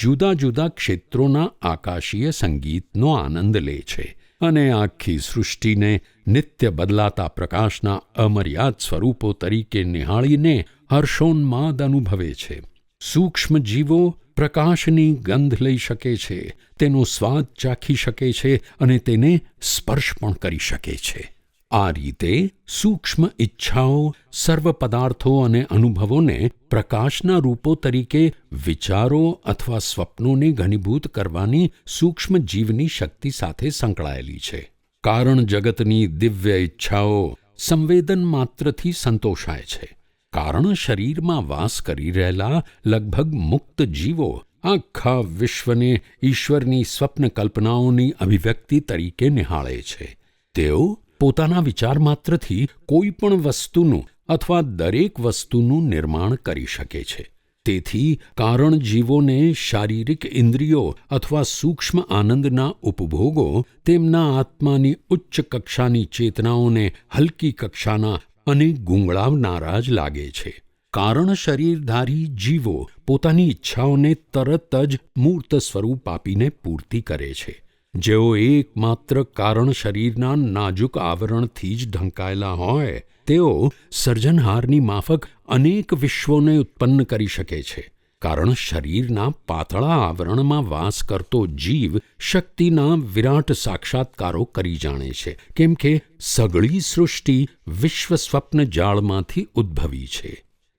જુદા જુદા ક્ષેત્રોના આકાશીય સંગીતનો આનંદ લે છે અને આખી સૃષ્ટિને નિત્ય બદલાતા પ્રકાશના અમર્યાદ સ્વરૂપો તરીકે નિહાળીને હર્ષોન્માદ અનુભવે છે. સૂક્ષ્મ જીવો પ્રકાશની ગંધ લઈ શકે છે, તેનો સ્વાદ ચાખી શકે છે અને તેને સ્પર્શ પણ કરી શકે છે. આ રીતે સૂક્ષ્મ ઈચ્છાઓ સર્વ પદાર્થો અને અનુભવોને પ્રકાશના રૂપો તરીકે વિચારો અથવા સ્વપ્નોને ઘનીભૂત કરવાની સૂક્ષ્મ જીવની શક્તિ સાથે સંકળાયેલી છે. કારણ જગતની દિવ્ય ઈચ્છાઓ સંવેદન માત્રથી સંતોષાય છે. કારણ શરીરમાં વાસ કરી રહેલા લગભગ મુક્ત જીવો આખા વિશ્વને ઈશ્વરની સ્વપ્ન કલ્પનાઓની અભિવ્યક્તિ તરીકે નિહાળે છે. તેઓ પોતાના વિચાર માત્રથી કોઈ પણ વસ્તુનું અથવા દરેક વસ્તુનું નિર્માણ કરી શકે છે. તેથી કારણ જીવોને શારીરિક ઇન્દ્રિયો અથવા સૂક્ષ્મ આનંદના ઉપભોગો તેમના આત્માની ઉચ્ચ કક્ષાની ચેતનાઓને હલકી કક્ષાના અને ગુંગળાવનારા જ લાગે છે. કારણ શરીરધારી જીવો પોતાની ઈચ્છાઓને તરત જ મૂર્ત સ્વરૂપ આપીને પૂર્તિ કરે છે. જેઓ એકમાત્ર કારણ શરીરના નાજુક આવરણથી જ ઢંકાયેલા હોય, તેઓ સર્જનહારની માફક અનેક વિશ્વોને ઉત્પન્ન કરી શકે છે. કારણ શરીરના પાતળા આવરણમાં વાસ કરતો જીવ શક્તિના વિરાટ સાક્ષાત્કારો કરી જાણે છે, કેમ કે સઘળી સૃષ્ટિ વિશ્વ સ્વપ્ન જાળમાંથી ઉદ્ભવી છે.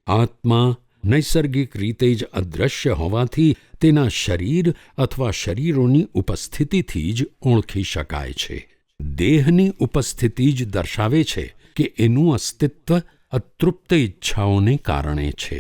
આત્મા નૈસર્ગિક રીતે જ અદૃશ્ય હોવાથી તેના શરીર અથવા શરીરોની ઉપસ્થિતિથી જ ઓળખી શકાય છે. દેહની ઉપસ્થિતિ જ દર્શાવે છે કે એનું અસ્તિત્વ અતૃપ્ત ઈચ્છાઓને કારણે છે.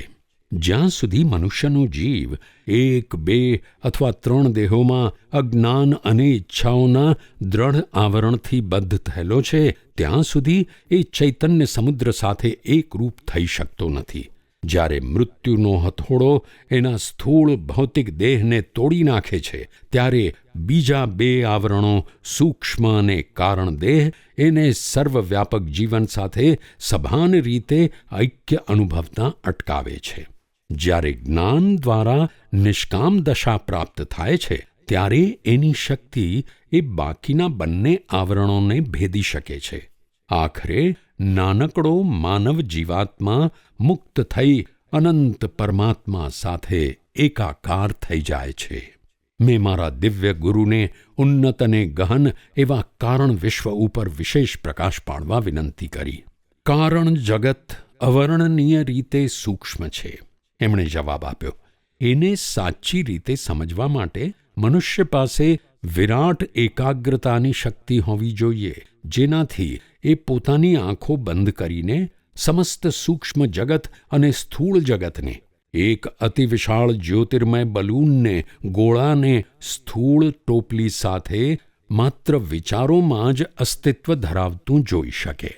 જ્યાં સુધી મનુષ્યનો જીવ 1, 2 અથવા 3 દેહોમાં અજ્ઞાન અને ઈચ્છાઓના દ્રઢ આવરણથી બદ્ધ થયેલો છે, ત્યાં સુધી એ ચૈતન્ય સમુદ્ર સાથે એકરૂપ થઈ શકતો નથી. જ્યારે મૃત્યુનો હથોડો એના સ્થૂળ ભૌતિક દેહને તોડી નાખે છે, ત્યારે બીજા 2 આવરણો સૂક્ષ્મ અને કારણ દેહ એને સર્વવ્યાપક જીવન સાથે સભાન રીતે ઐક્ય અનુભવતા અટકાવે છે. જ્યારે જ્ઞાન દ્વારા નિષ્કામ દશા પ્રાપ્ત થાય છે, ત્યારે એની શક્તિ એ બાકીના બંને આવરણોને ભેદી શકે છે. આખરે નાનકડો માનવ જીવાત્મા મુક્ત થઈ અનંત પરમાત્મા સાથે એકાકાર થઈ જાય છે. મેં મારા દિવ્ય ગુરુને ઉન્નત અને ગહન એવા કારણ વિશ્વ ઉપર વિશેષ પ્રકાશ પાડવા વિનંતી કરી. કારણ જગત અવર્ણનીય રીતે સૂક્ષ્મ છે. એમણે જવાબ આપ્યો, એને સાચી રીતે સમજવા માટે મનુષ્ય પાસે વિરાટ એકાગ્રતાની શક્તિ હોવી જોઈએ, જેનાથી એ પોતાની આંખો બંધ કરીને સમસ્ત સૂક્ષ્મ જગત અને સ્થૂળ જગતને, એક અતિ વિશાળ જ્યોતિર્મય બલૂનને, ગોળાને સ્થૂળ ટોપલી સાથે માત્ર વિચારોમાં જ અસ્તિત્વ ધરાવતું જોઈ શકે.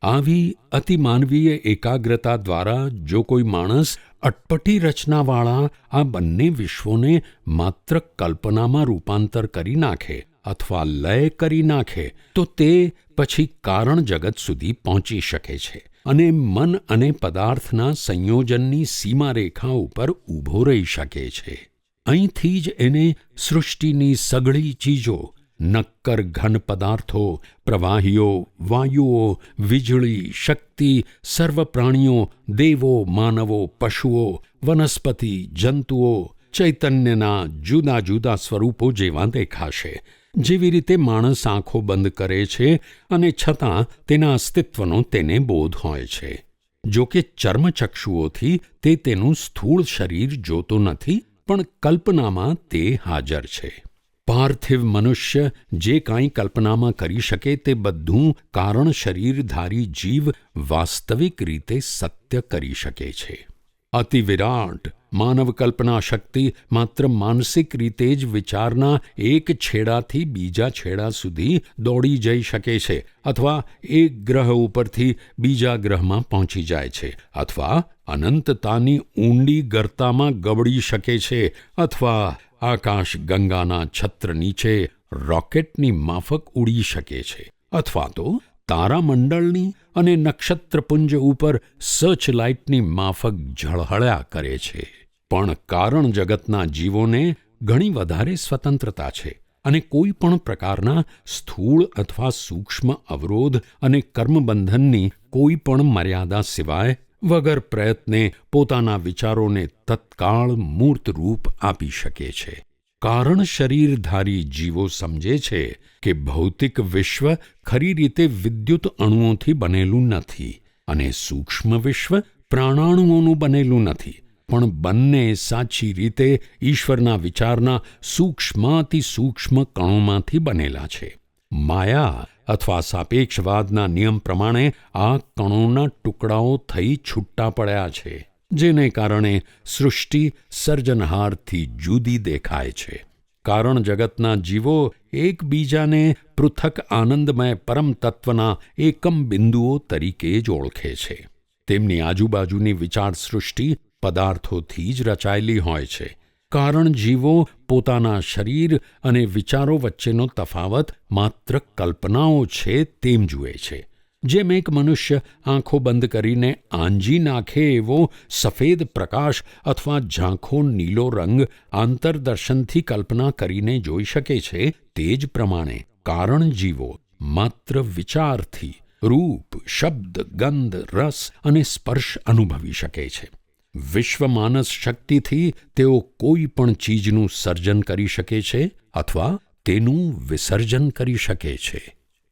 આવી અતિમાનવીય એકાગ્રતા દ્વારા જો કોઈ માણસ અટપટી રચનાવાળા આ બંને વિશ્વોને માત્ર કલ્પનામાં રૂપાંતર કરી નાખે અથવા લય કરી નાખે, તો તે પછી કારણ જગત સુધી પહોંચી શકે છે અને મન અને પદાર્થના સંયોજનની સીમારેખા ઉપર ઊભો રહી શકે છે. અહીંથી જ એને સૃષ્ટિની સઘળી ચીજો, નક્કર ઘન પદાર્થો, પ્રવાહીઓ, વાયુઓ, વીજળી, શક્તિ, સર્વ પ્રાણીઓ, દેવો, માનવો, પશુઓ, વનસ્પતિ, જંતુઓ, ચૈતન્યના જુદા જુદા સ્વરૂપો જેવા દેખાશે. જેવી રીતે માણસ આંખો બંધ કરે છે અને છતાં તેના અસ્તિત્વનો તેને બોધ હોય છે. જો કે ચર્મચક્ષુઓથી તે તેનું સ્થૂળ શરીર જોતો નથી, પણ કલ્પનામાં તે હાજર છે. પાર્થિવ મનુષ્ય જે કાંઈ કલ્પનામાં કરી શકે તે બધું કારણ શરીરધારી જીવ વાસ્તવિક રીતે સત્ય કરી શકે છે. અતિ વિરાટ માનવ કલ્પના શક્તિ માત્ર માનસિક રીતે જ વિચારના એક છેડાથી બીજા છેડા સુધી દોડી જઈ શકે છે, અથવા એક ગ્રહ ઉપરથી બીજા ગ્રહમાં પહોંચી જાય છે, અથવા અનંતતાની ઊંડી ગર્તામાં ગબડી શકે છે, અથવા આકાશ ગંગાના છત્ર નીચે રોકેટની માફક ઉડી શકે છે, અથવા તો તારામંડળની અને નક્ષત્રપુંજ ઉપર સર્ચ લાઇટની માફક ઝળહળ્યા કરે છે. પણ કારણ જગતના જીવોને ઘણી વધારે સ્વતંત્રતા છે અને કોઈ પણ પ્રકારના સ્થૂળ અથવા સૂક્ષ્મ અવરોધ અને કર્મબંધનની કોઈ પણ મર્યાદા સિવાય વગર પ્રયત્ને પોતાના વિચારોને તત્કાળ મૂર્ત રૂપ આપી શકે છે. કારણ શરીરધારી જીવો સમજે છે કે ભૌતિક વિશ્વ ખરી રીતે વિદ્યુત અણુઓથી બનેલું નથી અને સૂક્ષ્મ વિશ્વ પ્રાણાણુઓનું બનેલું નથી, પણ બંને સાચી રીતે ઈશ્વરના વિચારના સૂક્ષ્માતિ સૂક્ષ્મ કણોમાંથી બનેલા છે. માયા અથવા સાપેક્ષવાદના નિયમ પ્રમાણે આ કણોના ટુકડાઓ થઈ છૂટા પડ્યા છે, જેને કારણે સૃષ્ટિ સર્જનહારથી જુદી દેખાય છે. કારણ જગતના જીવો એકબીજાને પૃથક આનંદમય પરમ તત્વના એકમ બિંદુઓ તરીકે જ ઓળખે છે. તેમની આજુબાજુની વિચાર સૃષ્ટિ પદાર્થોથી જ રચાયેલી હોય છે. કારણ જીવો પોતાના શરીર અને વિચારો વચ્ચેનો તફાવત માત્ર કલ્પનાઓ છે તેમ જુએ છે. જેમ એક મનુષ્ય આંખો બંધ કરીને આંજી નાખે એવો સફેદ પ્રકાશ અથવા ઝાંખો નીલો રંગ આંતરદર્શનથી કલ્પના કરીને જોઈ શકે છે, તે જ પ્રમાણે કારણ જીવો માત્ર વિચારથી રૂપ, શબ્દ, ગંધ, રસ અને સ્પર્શ અનુભવી શકે છે. વિશ્વમાનસ શક્તિથી તેઓ કોઈ પણ ચીજનું સર્જન કરી શકે છે અથવા તેનું વિસર્જન કરી શકે છે.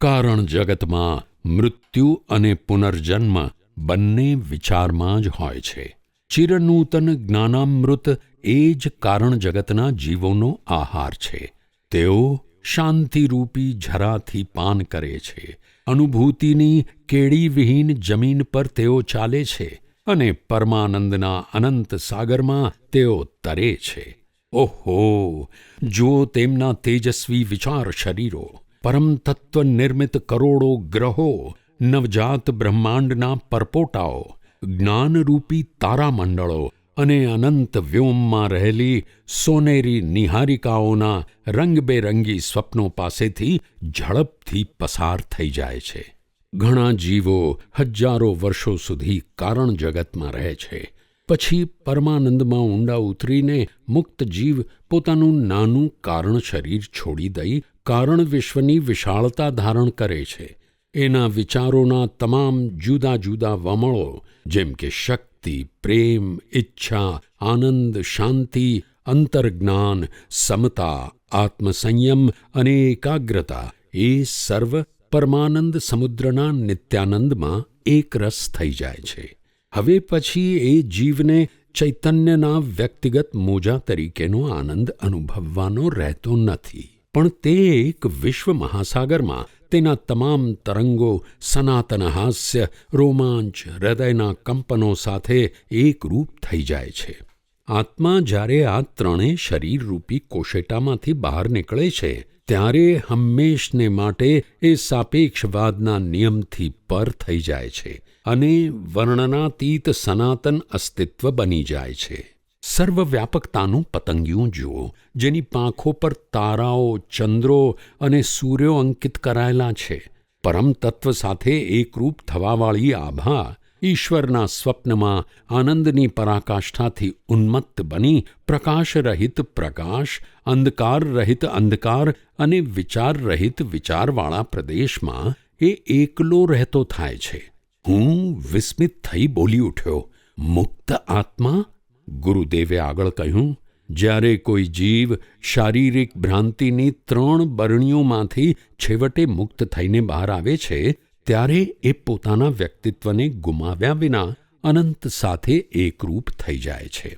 કારણ જગતમાં મૃત્યુ અને પુનર્જન્મ બંને વિચારમાં જ હોય છે. ચિરનૂતન જ્ઞાનામૃત એ જ કારણ જગતના જીવોનો આહાર છે. તેઓ શાંતિરૂપી ઝરાથી પાન કરે છે. અનુભૂતિની કેડીવિહીન જમીન પર તેઓ ચાલે છે અને પરમાનંદના અનંત સાગરમાં તેઓ તરે છે. ઓહો! જુઓ તેમના તેજસ્વી વિચાર શરીરો, પરમતત્વ નિર્મિત કરોડો ગ્રહો, નવજાત બ્રહ્માંડના પરપોટાઓ, જ્ઞાનરૂપી તારામંડળો અને અનંત વ્યોમમાં રહેલી સોનેરી નિહારિકાઓના રંગબેરંગી સ્વપ્નો પાસેથી ઝડપથી પસાર થઈ જાય છે. ઘણા જીવો હજારો વર્ષો સુધી કારણ જગતમાં રહે છે. પછી પરમાનંદમાં ઊંડા ઉતરીને મુક્ત જીવ પોતાનું નાનું કારણ શરીર છોડી દઈ કારણ વિશ્વની વિશાળતા ધારણ કરે છે. એના વિચારોના તમામ જુદા જુદા વમળો જેમ કે શક્તિ, પ્રેમ, ઈચ્છા, આનંદ, શાંતિ, અંતર્જ્ઞાન, સમતા, આત્મસંયમ અને એકાગ્રતા એ સર્વ પરમાનંદ સમુદ્રના નિત્યાનંદમાં એકરસ થઈ જાય છે. હવે પછી એ જીવને ચૈતન્યના વ્યક્તિગત મોજા તરીકેનો આનંદ અનુભવવાનો રહેતો નથી, પણ તે એક વિશ્વ મહાસાગરમાં તેના તમામ તરંગો, સનાતન હાસ્ય, રોમાંચ, હૃદયના કંપનો સાથે એકરૂપ થઈ જાય છે. આત્મા જ્યારે આ ત્રણેય શરીરરૂપી કોશેટામાંથી બહાર નીકળે છે ત્યારે હંમેશને માટે એ સાપેક્ષવાદના નિયમથી પર થઈ જાય છે અને વર્ણનાતીત સનાતન અસ્તિત્વ બની જાય છે. સર્વવ્યાપકતાનું પતંગિયું જુઓ, જેની પાંખો પર તારાઓ, ચંદ્રો અને સૂર્યો અંકિત કરાયેલા છે. પરમ તત્વ સાથે એકરૂપ થવાવાળી આભા ઈશ્વરના સ્વપ્નમાં આનંદની પરાકાષ્ઠાથી ઉન્મત્ત બની પ્રકાશરહિત પ્રકાશ, અંધકાર રહિત અંધકાર અને વિચાર રહિત વિચારવાળા પ્રદેશમાં એ એકલો રહેતો થાય છે. હું વિસ્મિત થઈ બોલી ઉઠ્યો, મુક્ત આત્મા? ગુરુદેવે આગળ કહ્યું, જ્યારે કોઈ જીવ શારીરિક ભ્રાંતિની 3 બરણીઓમાંથી છેવટે મુક્ત થઈને બહાર આવે છે ત્યારે એ પોતાના વ્યક્તિત્વને ગુમાવ્યા વિના અનંત સાથે એકરૂપ થઈ જાય છે.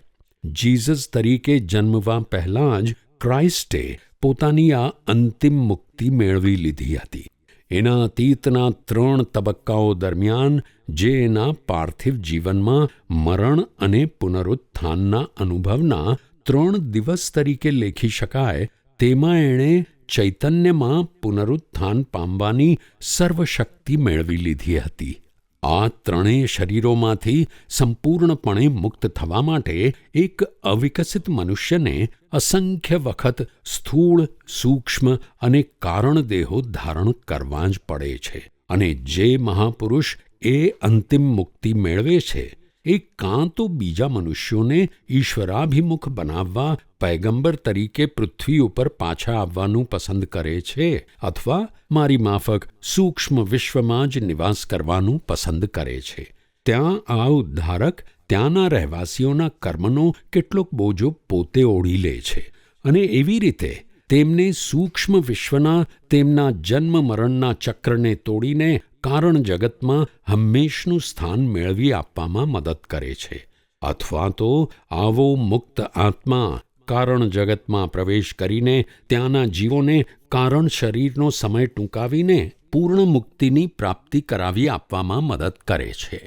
જીસસ તરીકે જન્મવા પહેલાં જ ક્રાઇસ્ટે પોતાની આ અંતિમ મુક્તિ મેળવી લીધી હતી. એના અતીતના 3 તબક્કાઓ દરમિયાન જે એના પાર્થિવ જીવનમાં મરણ અને પુનરુત્થાનના અનુભવના 3 દિવસ તરીકે લેખી શકાય, તેમાં એણે ચૈતન્યમાં પુનરુત્થાન પામવાની સર્વશક્તિ મેળવી લીધી હતી. આ 3 શરીરોમાંથી સંપૂર્ણપણે મુક્ત થવા માટે એક અવિકસિત મનુષ્યને અસંખ્ય વખત સ્થૂળ, સૂક્ષ્મ અને કારણદેહો ધારણ કરવા જ પડે છે. અને જે મહાપુરુષ એ અંતિમ મુક્તિ મેળવે છે એ કાં તો બીજા મનુષ્યોને ઈશ્વરાભિમુખ બનાવવા પૈગંબર તરીકે પૃથ્વી ઉપર પાછા આવવાનું પસંદ કરે છે અથવા મારી માફક સૂક્ષ્મ વિશ્વમાં જ નિવાસ કરવાનું પસંદ કરે છે. ત્યાં આ ઉદ્ધારક ત્યાંના રહેવાસીઓના કર્મનો કેટલોક બોજો પોતે ઓઢી લે છે અને એવી રીતે તેમને સૂક્ષ્મ વિશ્વના તેમના જન્મ મરણના ચક્રને તોડીને કારણ જગતમાં હંમેશનું સ્થાન મેળવી આપવામાં મદદ કરે છે. અથવા તો આવો મુક્ત આત્મા કારણ જગતમાં પ્રવેશ કરીને ત્યાંના જીવોને કારણ શરીરનો સમય ટૂંકાવીને પૂર્ણ મુક્તિની પ્રાપ્તિ કરાવી આપવામાં મદદ કરે છે.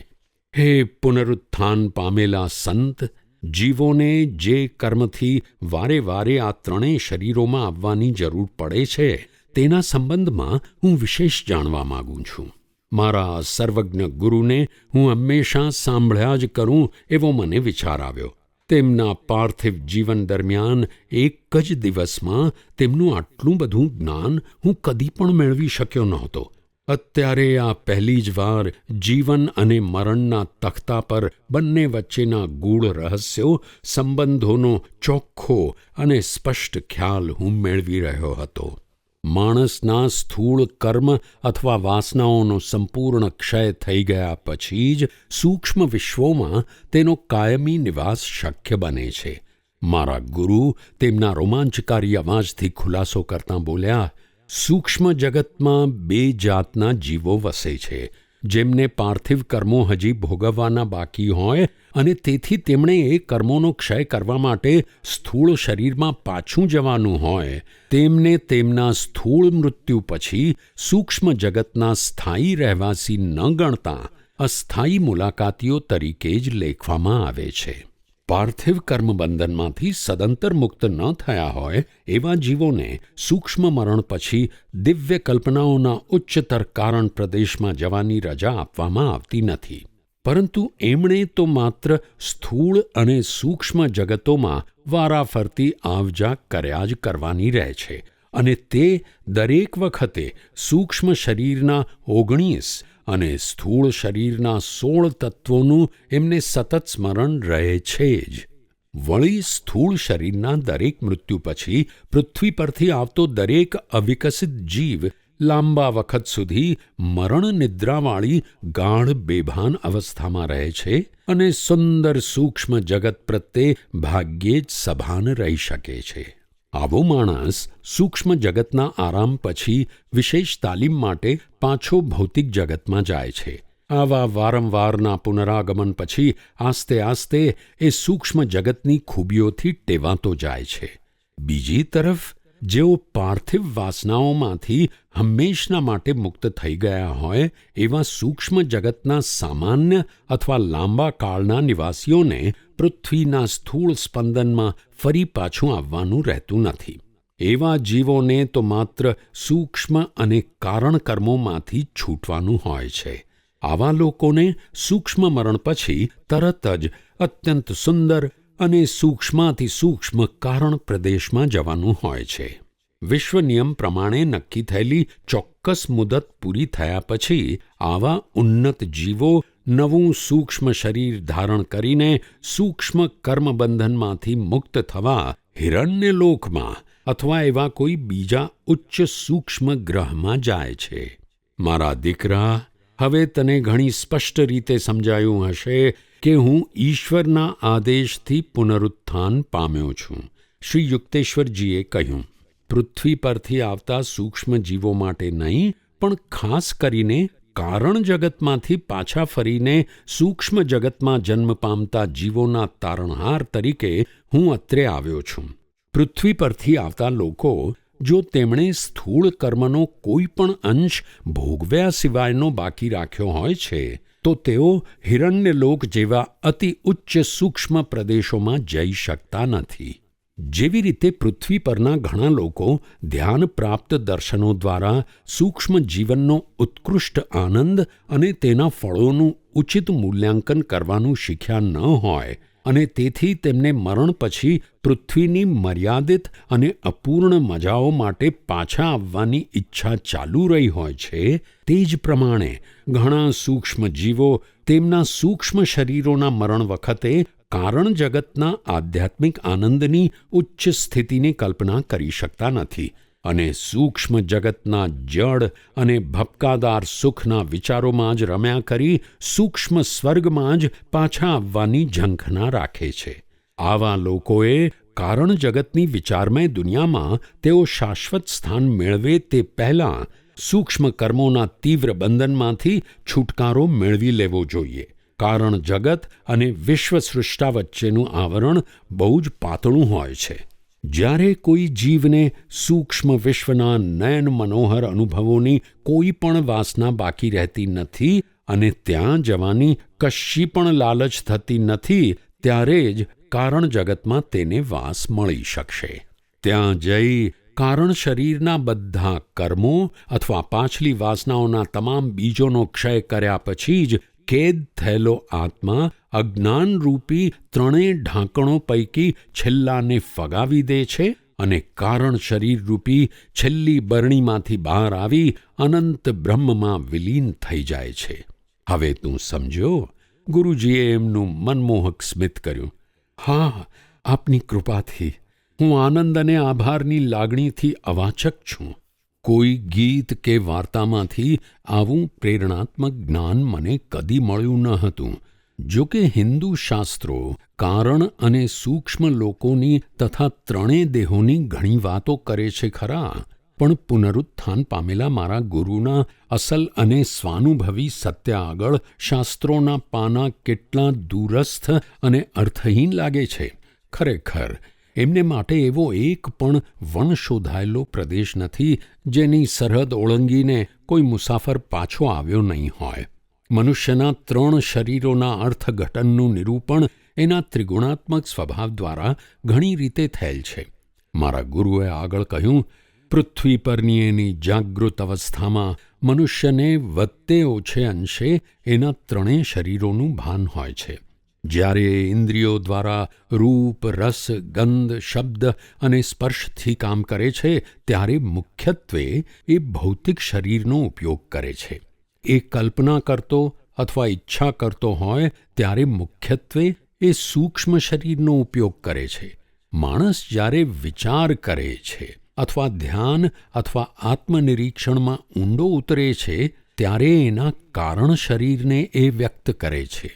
હે પુનરુત્થાન પામેલા સંત, જીવોને જે કર્મથી વારે વારે આ ત્રણેય શરીરોમાં આવવાની જરૂર પડે છે તેના સંબંધમાં હું વિશેષ જાણવા માગું છું. મારા સર્વજ્ઞ ગુરુને હું હંમેશા સાંભળ્યા જ કરું એવો મને વિચાર આવ્યો. તેમના પાર્થિવ જીવન દરમિયાન એક જ દિવસમાં તેમનું આટલું બધું જ્ઞાન હું કદી પણ મેળવી શક્યો નહોતો. અત્યારે આ પહેલી જ વાર જીવન અને મરણના તખ્તા પર બંને વચ્ચેના ગૂઢ રહસ્યો સંબંધોનો ચોખ્ખો અને સ્પષ્ટ ખ્યાલ હું મેળવી રહ્યો હતો. માણસના સ્થૂળ કર્મ અથવા વાસનાઓનો સંપૂર્ણ ક્ષય થઈ ગયા પછી જ સૂક્ષ્મ વિશ્વોમાં તેનો કાયમી નિવાસ શક્ય બને છે. મારા ગુરુ તેમના રોમાંચકારી અવાજથી ખુલાસો કરતાં બોલ્યા, સૂક્ષ્મ જગતમાં બે જાતના જીવો વસે છે, જેમને પાર્થિવ કર્મો હજી ભોગવવાના બાકી હોય અને તેથી તેમણે એ કર્મોનો ક્ષય કરવા માટે સ્થૂળ શરીરમાં પાછું જવાનું હોય. તેમને તેમના સ્થૂળ મૃત્યુ પછી સૂક્ષ્મ જગતના સ્થાયી રહેવાસી ન ગણતા અસ્થાયી મુલાકાતીઓ તરીકે જ લેખવામાં આવે છે. પાર્થિવ કર્મબંધનમાંથી સદંતર મુક્ત ન થયા હોય એવા જીવોને સૂક્ષ્મ મરણ પછી દિવ્ય કલ્પનાઓના ઉચ્ચતર કારણ પ્રદેશમાં જવાની રજા આપવામાં આવતી નથી. પરંતુ એમણે તો માત્ર સ્થૂળ અને સૂક્ષ્મ જગતોમાં વારાફરતી આવજા કર્યા જ કરવાની રહે છે અને તે દરેક વખતે સૂક્ષ્મ શરીરના 19 અને સ્થૂળ શરીરના 16 તત્વોનું એમને સતત સ્મરણ રહે છે જ. વળી સ્થૂળ શરીરના દરેક મૃત્યુ પછી પૃથ્વી પરથી આવતો દરેક અવિકસિત જીવ લાંબા વખત સુધી મરણ નિદ્રાવાળી ગાઢ બેભાન અવસ્થામાં રહે છે અને સુંદર સૂક્ષ્મ જગત પ્રત્યે ભાગ્યે જ સભાન રહી શકે છે. આવો માણસ સૂક્ષ્મ જગતના આરામ પછી વિશેષ તાલીમ માટે પાછો ભૌતિક જગતમાં જાય છે. આવા વારંવારના પુનરાગમન પછી આસ્તે આસ્તે એ સૂક્ષ્મ જગતની ખૂબીઓથી ટેવાતો જાય છે. બીજી તરફ જેઓ પાર્થિવ વાસનાઓમાંથી હંમેશના માટે મુક્ત થઈ ગયા હોય એવા સૂક્ષ્મ જગતના સામાન્ય અથવા લાંબા કાળના નિવાસીઓને પૃથ્વીના સ્થૂળ સ્પંદનમાં ફરી પાછું આવવાનું રહેતું નથી. એવા જીવોને તો માત્ર સૂક્ષ્મ અને કારણ કર્મોમાંથી છૂટવાનું હોય છે. આવા લોકોને સૂક્ષ્મ મરણ પછી તરત જ અત્યંત સુંદર અને સૂક્ષ્માતિ સૂક્ષ્મ કારણ પ્રદેશમાં જવાનું હોય છે. વિશ્વ નિયમ પ્રમાણે નક્કી થયેલી ચોક્કસ મુદત પૂરી થયા પછી આવા ઉન્નત જીવો નવું સૂક્ષ્મ શરીર ધારણ કરીને સૂક્ષ્મ કર્મબંધનમાંથી મુક્ત થવા હિરણ્યલોકમાં અથવા એવા કોઈ બીજા ઉચ્ચ સૂક્ષ્મ ગ્રહમાં જાય છે. મારા દીકરા, હવે તને ઘણી સ્પષ્ટ રીતે સમજાયું હશે કે હું ઈશ્વરના આદેશથી પુનરુત્થાન પામ્યો છું. શ્રી યુક્તેશ્વરજીએ કહ્યું, પૃથ્વી પરથી આવતા સૂક્ષ્મ જીવો માટે નહીં, પણ ખાસ કરીને કારણ જગતમાંથી પાછા ફરીને સૂક્ષ્મ જગતમાં જન્મ પામતા જીવોના તારણહાર તરીકે હું અત્રે આવ્યો છું. પૃથ્વી પરથી આવતા લોકો જો તેમણે સ્થૂળ કર્મનો કોઈ પણ અંશ ભોગવ્યા સિવાયનો બાકી રાખ્યો હોય છે તો તેઓ હિરણ્યલોક જેવા અતિ ઉચ્ચ સૂક્ષ્મ પ્રદેશોમાં જઈ શકતા નથી. જેવી રીતે પૃથ્વી પરના ઘણા લોકો ધ્યાન પ્રાપ્ત દર્શનો દ્વારા સૂક્ષ્મ જીવનનો ઉત્કૃષ્ટ આનંદ અને તેના ફળોનું ઉચિત મૂલ્યાંકન કરવાનું શીખ્યા ન હોય અને તેથી તેમને મરણ પછી પૃથ્વીની મર્યાદિત અને અપૂર્ણ મજાઓ માટે પાછા આવવાની ઈચ્છા ચાલુ રહી હોય છે, તે જ પ્રમાણે ઘણા સૂક્ષ્મ જીવો તેમના સૂક્ષ્મ શરીરોના મરણ વખતે કારણ જગતના આધ્યાત્મિક આનંદની ઉચ્ચ સ્થિતિની કલ્પના કરી શકતા નથી અને સૂક્ષ્મ જગતના જડ અને ભપકાદાર સુખના વિચારોમાં જ રમ્યા કરી સૂક્ષ્મ સ્વર્ગમાં જ પાછા આવવાની ઝંખના રાખે છે. આવા લોકોએ કારણ જગતની વિચારમય દુનિયામાં તેઓ શાશ્વત સ્થાન મેળવે તે પહેલાં સૂક્ષ્મ કર્મોના તીવ્ર બંધનમાંથી છુટકારો મેળવી લેવો જોઈએ. કારણ જગત અને વિશ્વસૃષ્ટા વચ્ચેનું આવરણ બહુ જ પાતળું હોય છે. જ્યારે કોઈ જીવને સૂક્ષ્મ વિશ્વના નયન મનોહર અનુભવોની કોઈ પણ વાસના બાકી રહેતી નથી અને ત્યાં જવાની કશી પણ લાલચ થતી નથી, ત્યારે જ કારણ જગતમાં તેને વાસ મળી શકશે. ત્યાં જઈ કારણ શરીરના બધા કર્મો અથવા પાછલી વાસનાઓના તમામ બીજોનો ક્ષય કર્યા પછી જ કેદ થયેલો આત્મા અજ્ઞાનરૂપી ત્રણેય ઢાંકણો પૈકી છેલ્લાને ફગાવી દે છે અને કારણ શરીરરૂપી છેલ્લી બરણીમાંથી બહાર આવી અનંત બ્રહ્મમાં વિલીન થઈ જાય છે. હવે તું સમજ્યો? ગુરુજીએ એમનું મનમોહક સ્મિત કર્યું. હા, આપની કૃપાથી હું આનંદ અને આભારની લાગણીથી અવાચક છું. કોઈ ગીત કે વાર્તામાંથી આવું પ્રેરણાત્મક જ્ઞાન મને કદી મળ્યું ન હતું. જો કે હિન્દુ શાસ્ત્રો કારણ અને સૂક્ષ્મ લોકોની તથા ત્રણેય દેહોની ઘણી વાતો કરે છે ખરા, પણ પુનરુત્થાન પામેલા મારા ગુરુના અસલ અને સ્વાનુભવી સત્ય આગળ શાસ્ત્રોના પાના કેટલા દૂરસ્થ અને અર્થહીન લાગે છે. ખરેખર એમને માટે એવો એક પણ વણશોધાયેલો પ્રદેશ નથી જેની સરહદ ઓળંગીને કોઈ મુસાફર પાછો આવ્યો નહીં હોય. મનુષ્યના 3 શરીરોના અર્થઘટનનું નિરૂપણ એના ત્રિગુણાત્મક સ્વભાવ દ્વારા ઘણી રીતે થયેલ છે. મારા ગુરુએ આગળ કહ્યું, પૃથ્વી પરની એની જાગૃત અવસ્થામાં મનુષ્યને વધતે ઓછે અંશે એના 3 શરીરોનું ભાન હોય છે. જ્યારે ઇન્દ્રિયો દ્વારા રૂપ, રસ, ગંધ, શબ્દ અને સ્પર્શથી કામ કરે છે ત્યારે મુખ્યત્વે એ ભૌતિક શરીરનો ઉપયોગ કરે છે. એ કલ્પના કરતો અથવા ઈચ્છા કરતો હોય ત્યારે મુખ્યત્વે એ સૂક્ષ્મ શરીરનો ઉપયોગ કરે છે. માણસ જ્યારે વિચાર કરે છે અથવા ધ્યાન અથવા આત્મનિરીક્ષણમાં ઊંડો ઉતરે છે ત્યારે એના કારણ શરીરને એ વ્યક્ત કરે છે.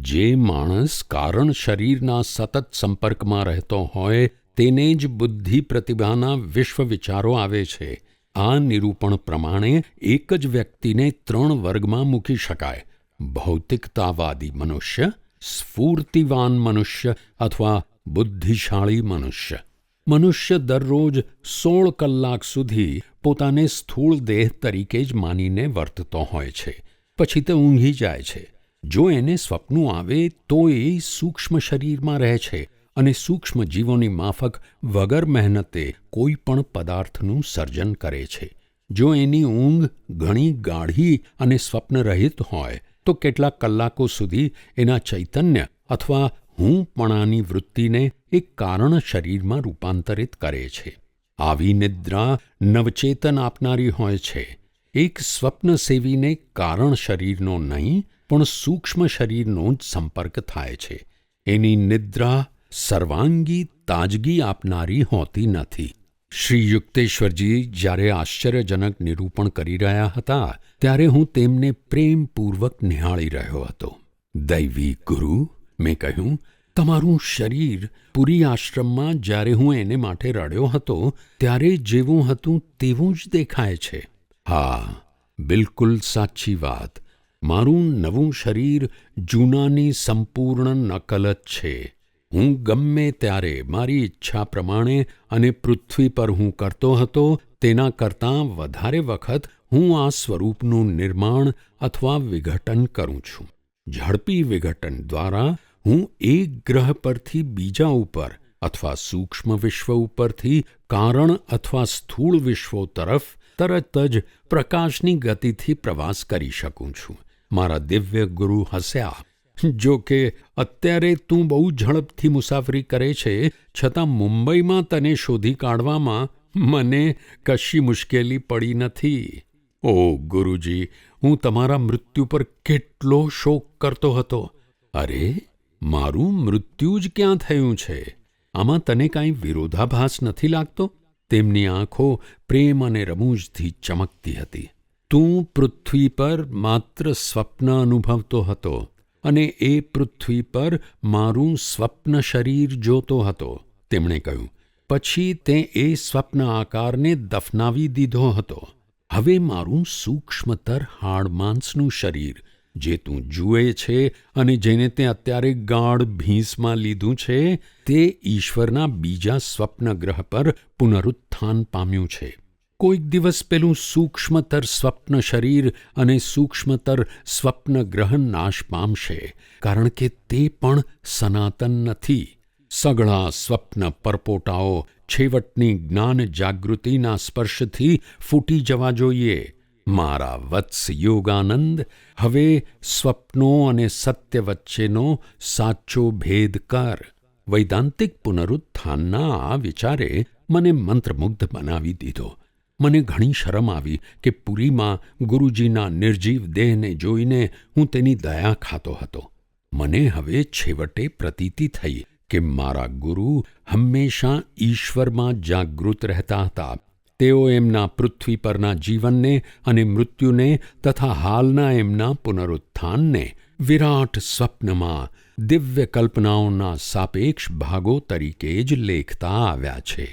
જે માણસ કારણ શરીરના સતત સંપર્કમાં રહેતો હોય તેને જ બુદ્ધિ પ્રતિભાના વિશ્વ વિચારો આવે છે. આ નિરૂપણ પ્રમાણે એક જ વ્યક્તિને 3 વર્ગમાં મૂકી શકાય: ભૌતિકતાવાદી મનુષ્ય, સ્ફૂર્તિવાન મનુષ્ય અથવા બુદ્ધિશાળી મનુષ્ય. મનુષ્ય દરરોજ 16 કલાક સુધી પોતાને સ્થૂળ દેહ તરીકે જ માનીને વર્તતો હોય છે. પછી તે ઊંઘી જાય છે. જો એને સ્વપ્નું આવે તો એ સૂક્ષ્મ શરીરમાં રહે છે અને સૂક્ષ્મ જીવોની માફક વગર મહેનતે કોઈ પણ પદાર્થનું સર્જન કરે છે. જો એની ઊંઘ ઘણી ગાઢી અને સ્વપ્નરહિત હોય તો કેટલાક કલાકો સુધી એના ચૈતન્ય અથવા હુંપણાની વૃત્તિને એક કારણ શરીરમાં રૂપાંતરિત કરે છે. આવી નિદ્રા નવચેતન આપનારી હોય છે. એક સ્વપ્ન સેવીને કારણ શરીરનો નહીં પણ સૂક્ષ્મ શરીરનો જ સંપર્ક થાય છે. એની નિદ્રા સર્વાંગી તાજગી આપનારી હોતી નથી. શ્રી યુક્તેશ્વરજી જ્યારે આશ્ચર્યજનક નિરૂપણ કરી રહ્યા હતા ત્યારે હું તેમને પ્રેમપૂર્વક નિહાળી રહ્યો હતો. દૈવી ગુરુ, મેં કહ્યું, તમારું શરીર પુરી આશ્રમમાં જ્યારે હું એને માટે રડ્યો હતો ત્યારે જેવું હતું તેવું જ દેખાય છે. હા, બિલકુલ સાચી વાત. મારું નવું શરીર જૂનાની સંપૂર્ણ નકલ જ છે. હું ગમે ત્યારે મારી ઈચ્છા પ્રમાણે અને પૃથ્વી પર હું કરતો હતો તેના કરતાં વધારે વખત હું આ સ્વરૂપનું નિર્માણ અથવા વિઘટન કરું છું. ઝડપી વિઘટન દ્વારા હું એક ગ્રહ પરથી બીજા ઉપર અથવા સૂક્ષ્મ વિશ્વ ઉપરથી કારણ અથવા સ્થૂળ વિશ્વો તરફ તરત જ પ્રકાશની ગતિથી પ્રવાસ કરી શકું છું. મારા દિવ્ય ગુરુ હસ્યા. જો કે અત્યારે તું બહુ ઝડપથી મુસાફરી કરે છે, છતાં મુંબઈમાં તને શોધી કાઢવામાં મને કશી મુશ્કેલી પડી નથી. ઓહ ગુરુજી, હું તમારા મૃત્યુ પર કેટલો શોક કરતો હતો. અરે, મારું મૃત્યુ જ ક્યાં થયું છે? આમાં તને કાંઈ વિરોધાભાસ નથી લાગતો? તેમની આંખો પ્રેમ અને રમૂજથી ચમકતી હતી. તું પૃથ્વી પર માત્ર સ્વપ્ન અનુભવતો હતો અને એ પૃથ્વી પર મારું સ્વપ્ન શરીર જોતો હતો, તેમણે કહ્યું. પછી તે એ સ્વપ્ન આકારને દફનાવી દીધો હતો. હવે મારું સૂક્ષ્મતર હાડમાંસનું શરીર, જે તું જુએ છે અને જેને તે અત્યારે ગાઢ ભીંસમાં લીધું છે, તે ઈશ્વરના બીજા સ્વપ્નગ્રહ પર પુનરુત્થાન પામ્યું છે. કોઈક દિવસ પેલું સૂક્ષ્મતર સ્વપ્ન શરીર અને સૂક્ષ્મતર સ્વપ્નગ્રહ નાશ પામશે, કારણ કે તે પણ સનાતન નથી. સઘળા સ્વપ્ન પરપોટાઓ છેવટની જ્ઞાન જાગૃતિના સ્પર્શથી ફૂટી જવા જોઈએ. મારા વત્સ યોગાનંદ, હવે સ્વપ્નો અને સત્ય વચ્ચેનો સાચો ભેદ કર. વૈદાંતિક પુનરુત્થાનના આ વિચારે મને મંત્રમુગ્ધ બનાવી દીધો. મને ઘણી શરમ આવી કે પુરીમાં ગુરુજીના નિર્જીવ દેહને જોઈને હું તેની દયા ખાતો હતો. મને હવે છેવટે પ્રતીતિ થઈ કે મારા ગુરુ હંમેશા ઈશ્વરમાં જાગૃત રહેતા હતા. તેઓ એમના પૃથ્વી પરના જીવનને અને મૃત્યુને તથા હાલના એમના પુનરુત્થાનને વિરાટ સ્વપ્નમાં દિવ્ય કલ્પનાઓના સાપેક્ષ ભાગો તરીકે જ લેખતા આવ્યા છે.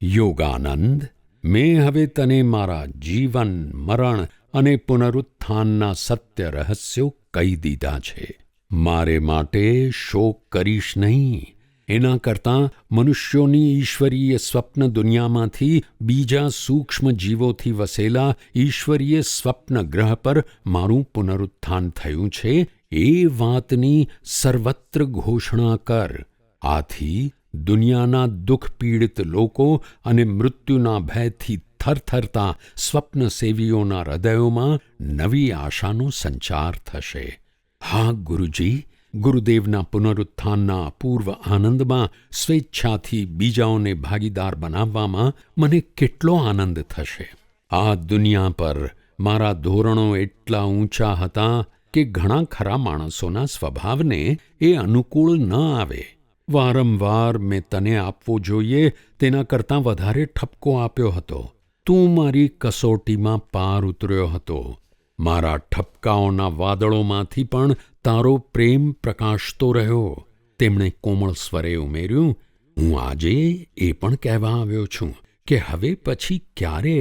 યોગાનંદ, મેં હવે તને મારા જીવન, મરણ અને પુનરુત્થાનના સત્ય રહસ્યો કહી દીધા છે. મારે માટે શોક કરીશ નહીં. એના કરતાં મનુષ્યોની ઈશ્વરીય સ્વપ્ન દુનિયામાંથી બીજા સૂક્ષ્મ જીવોથી વસેલા ઈશ્વરીય સ્વપ્ન ગ્રહ પર મારું પુનરુત્થાન થયું છે એ વાતની સર્વત્ર ઘોષણા કર. આથી દુનિયાના દુઃખ પીડિત લોકો અને મૃત્યુના ભયથી થરથરતા સ્વપ્નસેવીઓના હૃદયોમાં નવી આશાનો સંચાર થશે. હા ગુરુજી, ગુરુદેવના પુનરુત્થાનના અપૂર્વ આનંદમાં સ્વેચ્છાથી બીજાઓને ભાગીદાર બનાવવામાં મને કેટલો આનંદ થશે. આ દુનિયા પર મારા ધોરણો એટલા ઊંચા હતા કે ઘણા ખરા માણસોના સ્વભાવને એ અનુકૂળ ન આવે. વારંવાર મેં તને આપવો જોઈએ તેના કરતાં વધારે ઠપકો આપ્યો હતો. તું મારી કસોટીમાં પાર ઉતર્યો હતો. મારા ઠપકાઓના વાદળોમાંથી પણ તારો પ્રેમ પ્રકાશતો રહ્યો. તેમણે કોમળ સ્વરે ઉમેર્યું, હું આજે એ પણ કહેવા આવ્યો છું કે હવે પછી ક્યારે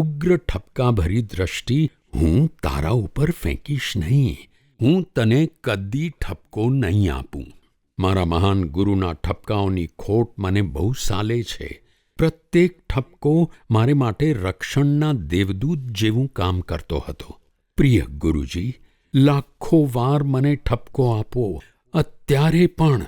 ઉગ્ર ઠપકાભરી દ્રષ્ટિ હું તારા ઉપર ફેંકીશ નહીં. હું તને કદી ઠપકો નહીં આપું. મારા મહાન ગુરુના ઠપકાઓની ખોટ મને બહુ સાલે છે. પ્રત્યેક ઠપકો મારે માટે રક્ષણના દેવદૂત જેવું કામ કરતો હતો. પ્રિય ગુરુજી, લાખો વાર મને ઠપકો આપો, અત્યારે પણ.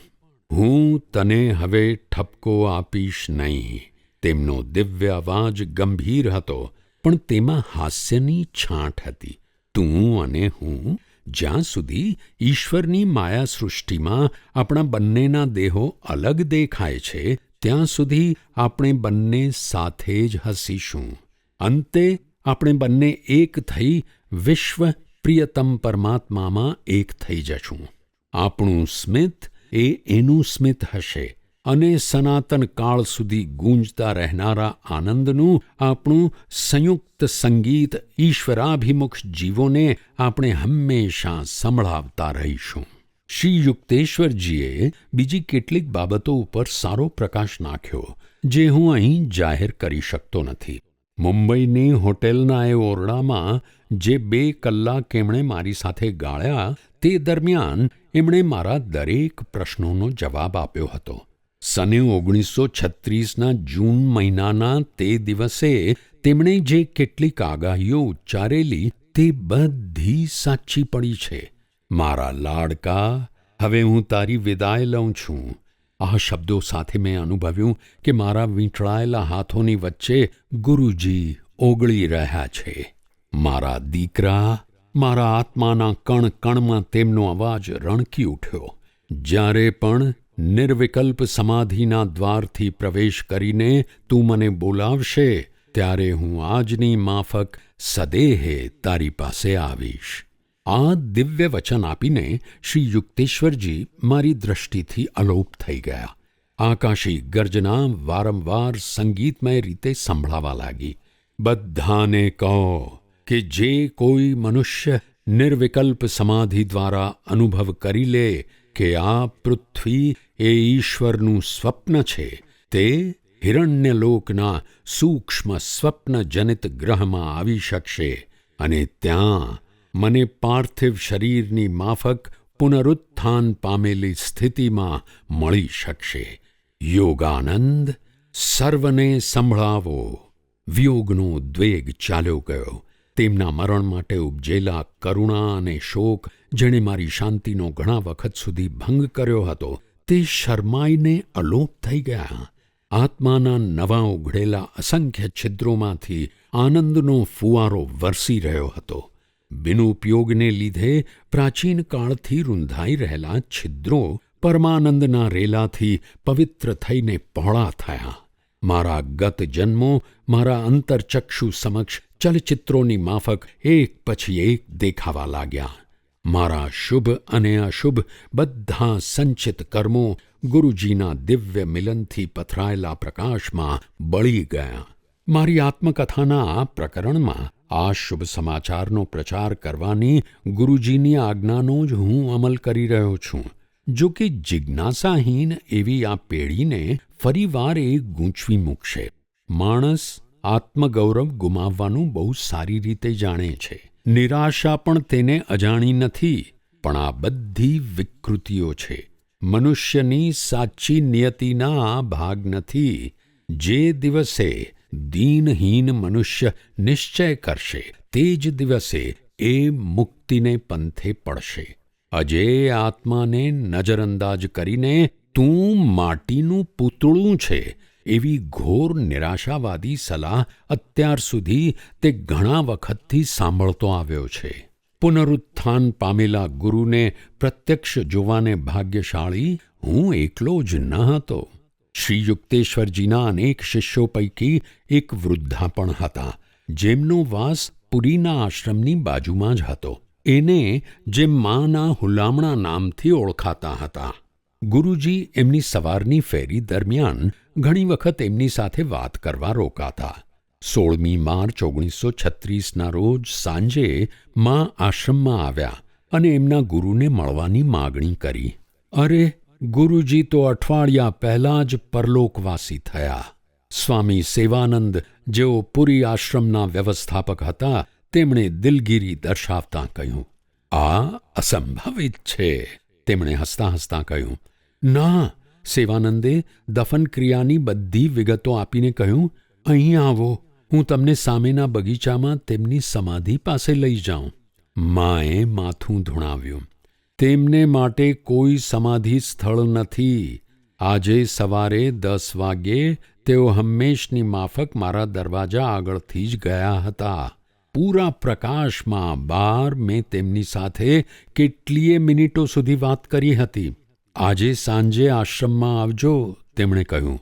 હું તને હવે ઠપકો આપીશ નહીં. તેમનો દિવ્ય અવાજ ગંભીર હતો, પણ તેમાં હાસ્યની છાંટ હતી. તું અને હું, જ્યાં સુધી ઈશ્વરની માયા સૃષ્ટિમાં આપણા બંનેના દેહો અલગ દેખાય છે, ત્યાં સુધી આપણે બંને સાથે જ હસીશું. અંતે આપણે બંને એક થઈ વિશ્વ પ્રિયતમ પરમાત્મામાં એક થઈ જશું. આપણું સ્મિત એ એનું સ્મિત હશે અને સનાતન કાળ સુધી ગૂંજતા રહેનારા આનંદનું આપણું સંયુક્ત સંગીત ઈશ્વરાભિમુખ જીવોને આપણે હંમેશા સંભળાવતા રહીશું. શ્રી યુક્તેશ્વરજીએ બીજી કેટલીક બાબતો ઉપર સારો પ્રકાશ નાખ્યો, જે હું અહીં જાહેર કરી શકતો નથી. મુંબઈની હોટેલના એ ઓરડામાં જે 2 કલાક એમણે મારી સાથે ગાળ્યા, તે દરમિયાન એમણે મારા દરેક પ્રશ્નોનો જવાબ આપ્યો હતો. સને 1936ના જૂન મહિનાના તે દિવસે તેમણે જે કેટલીક આગાહીઓ ઉચ્ચારેલી તે બધી સાચી પડી છે. મારા લાડકા, હવે હું તારી વિદાય લઉં છું. આ શબ્દો સાથે મેં અનુભવ્યું કે મારા વીંટળાયેલા હાથોની વચ્ચે ગુરુજી ઓગળી રહ્યા છે. મારા દીકરા, મારા આત્માના કણ કણમાં તેમનો અવાજ રણકી ઉઠ્યો. જ્યારે પણ નિર્વિકલ્પ સમાધિના દ્વારથી પ્રવેશ કરીને તું મને બોલાવશે, ત્યારે હું આજની માફક સદેહે તારી પાસે આવીશ. આ દિવ્ય વચન આપીને શ્રી યુક્તેશ્વરજી મારી દ્રષ્ટિથી અલોપ થઈ ગયા. આકાશી ગર્જના વારંવાર સંગીતમય રીતે સંભળાવા લાગી. બધાને કહો કે જે કોઈ મનુષ્ય નિર્વિકલ્પ સમાધિ દ્વારા અનુભવ કરી લે કે આ પૃથ્વી એ ઈશ્વરનું સ્વપ્ન છે, તે હિરણ્યલોકના સૂક્ષ્મ સ્વપ્નજનિત ગ્રહમાં આવી શકશે અને ત્યાં મને પાર્થિવ શરીરની માફક પુનરુત્થાન પામેલી સ્થિતિમાં મળી શકશે. યોગાનંદ, સર્વને સંભળાવો. વિયોગનો ઉદ્વેગ ચાલ્યો ગયો. તેમના મરણ માટે ઉપજેલા કરુણા અને શોક, જેણે મારી શાંતિનો ઘણા વખત સુધી ભંગ કર્યો હતો, તે શરમાઈને અલોપ થઈ ગયા. આત્માના નવા ઉઘડેલા અસંખ્ય છિદ્રોમાંથી આનંદનો ફુવારો વરસી રહ્યો હતો. બિનઉપયોગને લીધે પ્રાચીન કાળથી રૂંધાઈ રહેલા છિદ્રો પરમાનંદના રેલાથી પવિત્ર થઈને પહોળા થયા. મારા ગત જન્મો મારા અંતરચક્ષુ સમક્ષ ચલચિત્રોની માફક એક પછી એક દેખાવા લાગ્યા. મારા શુભ અને અશુભ બધા સંચિત કર્મો ગુરુજીના દિવ્ય મિલનથી પથરાયેલા પ્રકાશમાં બળી ગયા. મારી આત્મકથાના આ પ્રકરણમાં આ શુભ સમાચારનો પ્રચાર કરવાની ગુરુજીની આજ્ઞાનો જ હું અમલ કરી રહ્યો છું. જો કે જિજ્ઞાસાહીન એવી આ પેઢીને ફરીવાર એ ગૂંચવી મૂકશે. માણસ આત્મગૌરવ ગુમાવવાનું બહુ સારી રીતે જાણે છે. નિરાશા પણ તેને અજાણી નથી. પણ આ બધી વિકૃતિઓ છે. મનુષ્યની સાચી નિયતિના આ ભાગ નથી. જે દિવસે દીનહીન મનુષ્ય નિશ્ચય કરશે તે જ દિવસે એ મુક્તિને પંથે પડશે. અજેય આત્માને નજરઅંદાજ કરીને તું માટીનું પૂતળું છે એવી ઘોર નિરાશાવાદી સલાહ અત્યાર સુધી તે ઘણા વખતથી સાંભળતો આવ્યો છે. પુનરુત્થાન પામેલા ગુરુને પ્રત્યક્ષ જોવાને ભાગ્યશાળી હું એકલો જ ન હતો. શ્રી યુક્તેશ્વરજીના અનેક શિષ્યો પૈકી એક વૃદ્ધા પણ હતા, જેમનો વાસ પુરીના આશ્રમની બાજુમાં જ હતો. એને જે માના હુલામણા નામથી ઓળખાતા હતા. ગુરુજી એમની સવારની ફેરી દરમિયાન ઘણી વખત એમની સાથે વાત કરવા રોકાતા. 16મી માર્ચ 1936ના રોજ સાંજે મા આશ્રમમાં આવ્યા અને એમના ગુરુને મળવાની માગણી કરી. અરે, ગુરુજી તો અઠવાડિયા પહેલાં જ પરલોકવાસી થયા. સ્વામી સેવાનંદ, જેઓ પુરી આશ્રમના વ્યવસ્થાપક હતા, તેમણે દિલગીરી દર્શાવતાં કહ્યું, આ અસંભવિત છે. તેમણે હસતાં હસતાં કહ્યું, ના. સેવાનંદે દફનક્રિયાની બધી વિગતો આપીને કહ્યું, અહીં આવો, હું તમને સામેના બગીચામાં તેમની સમાધિ પાસે લઈ જાઉં. માએ માથું ધૂણાવ્યું. તેમને માટે કોઈ સમાધિ સ્થળ નથી. આજે સવારે 10 વાગ્યે તેઓ હંમેશની માફક મારા દરવાજા આગળથી જ ગયા હતા. પૂરા પ્રકાશમાં બહાર મેં તેમની સાથે કેટલીય મિનિટો સુધી વાત કરી હતી. આજે સાંજે આશ્રમમાં આવજો, તેમણે કહ્યું.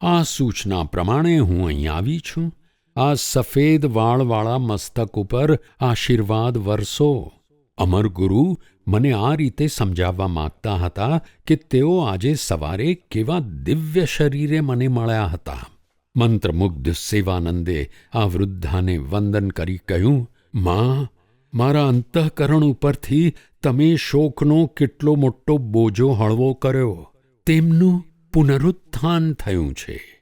આ સૂચના પ્રમાણે હું અહીં આવી છું. આ સફેદ વાળવાળા મસ્તક ઉપર આશીર્વાદ વરસો. અમર ગુરુ મને આ રીતે સમજાવવા માંગતા હતા કે તેઓ આજે સવારે કેવા દિવ્ય શરીરે મને મળ્યા હતા. મંત્રમુગ્ધ સેવાનંદે આ વૃદ્ધાને વંદન કરી કહ્યું, મા, મારા અંતઃકરણ ઉપરથી તમે શોકનો કેટલો મોટો બોજો હળવો કર્યો. તેમનું પુનરુત્થાન થયું છે.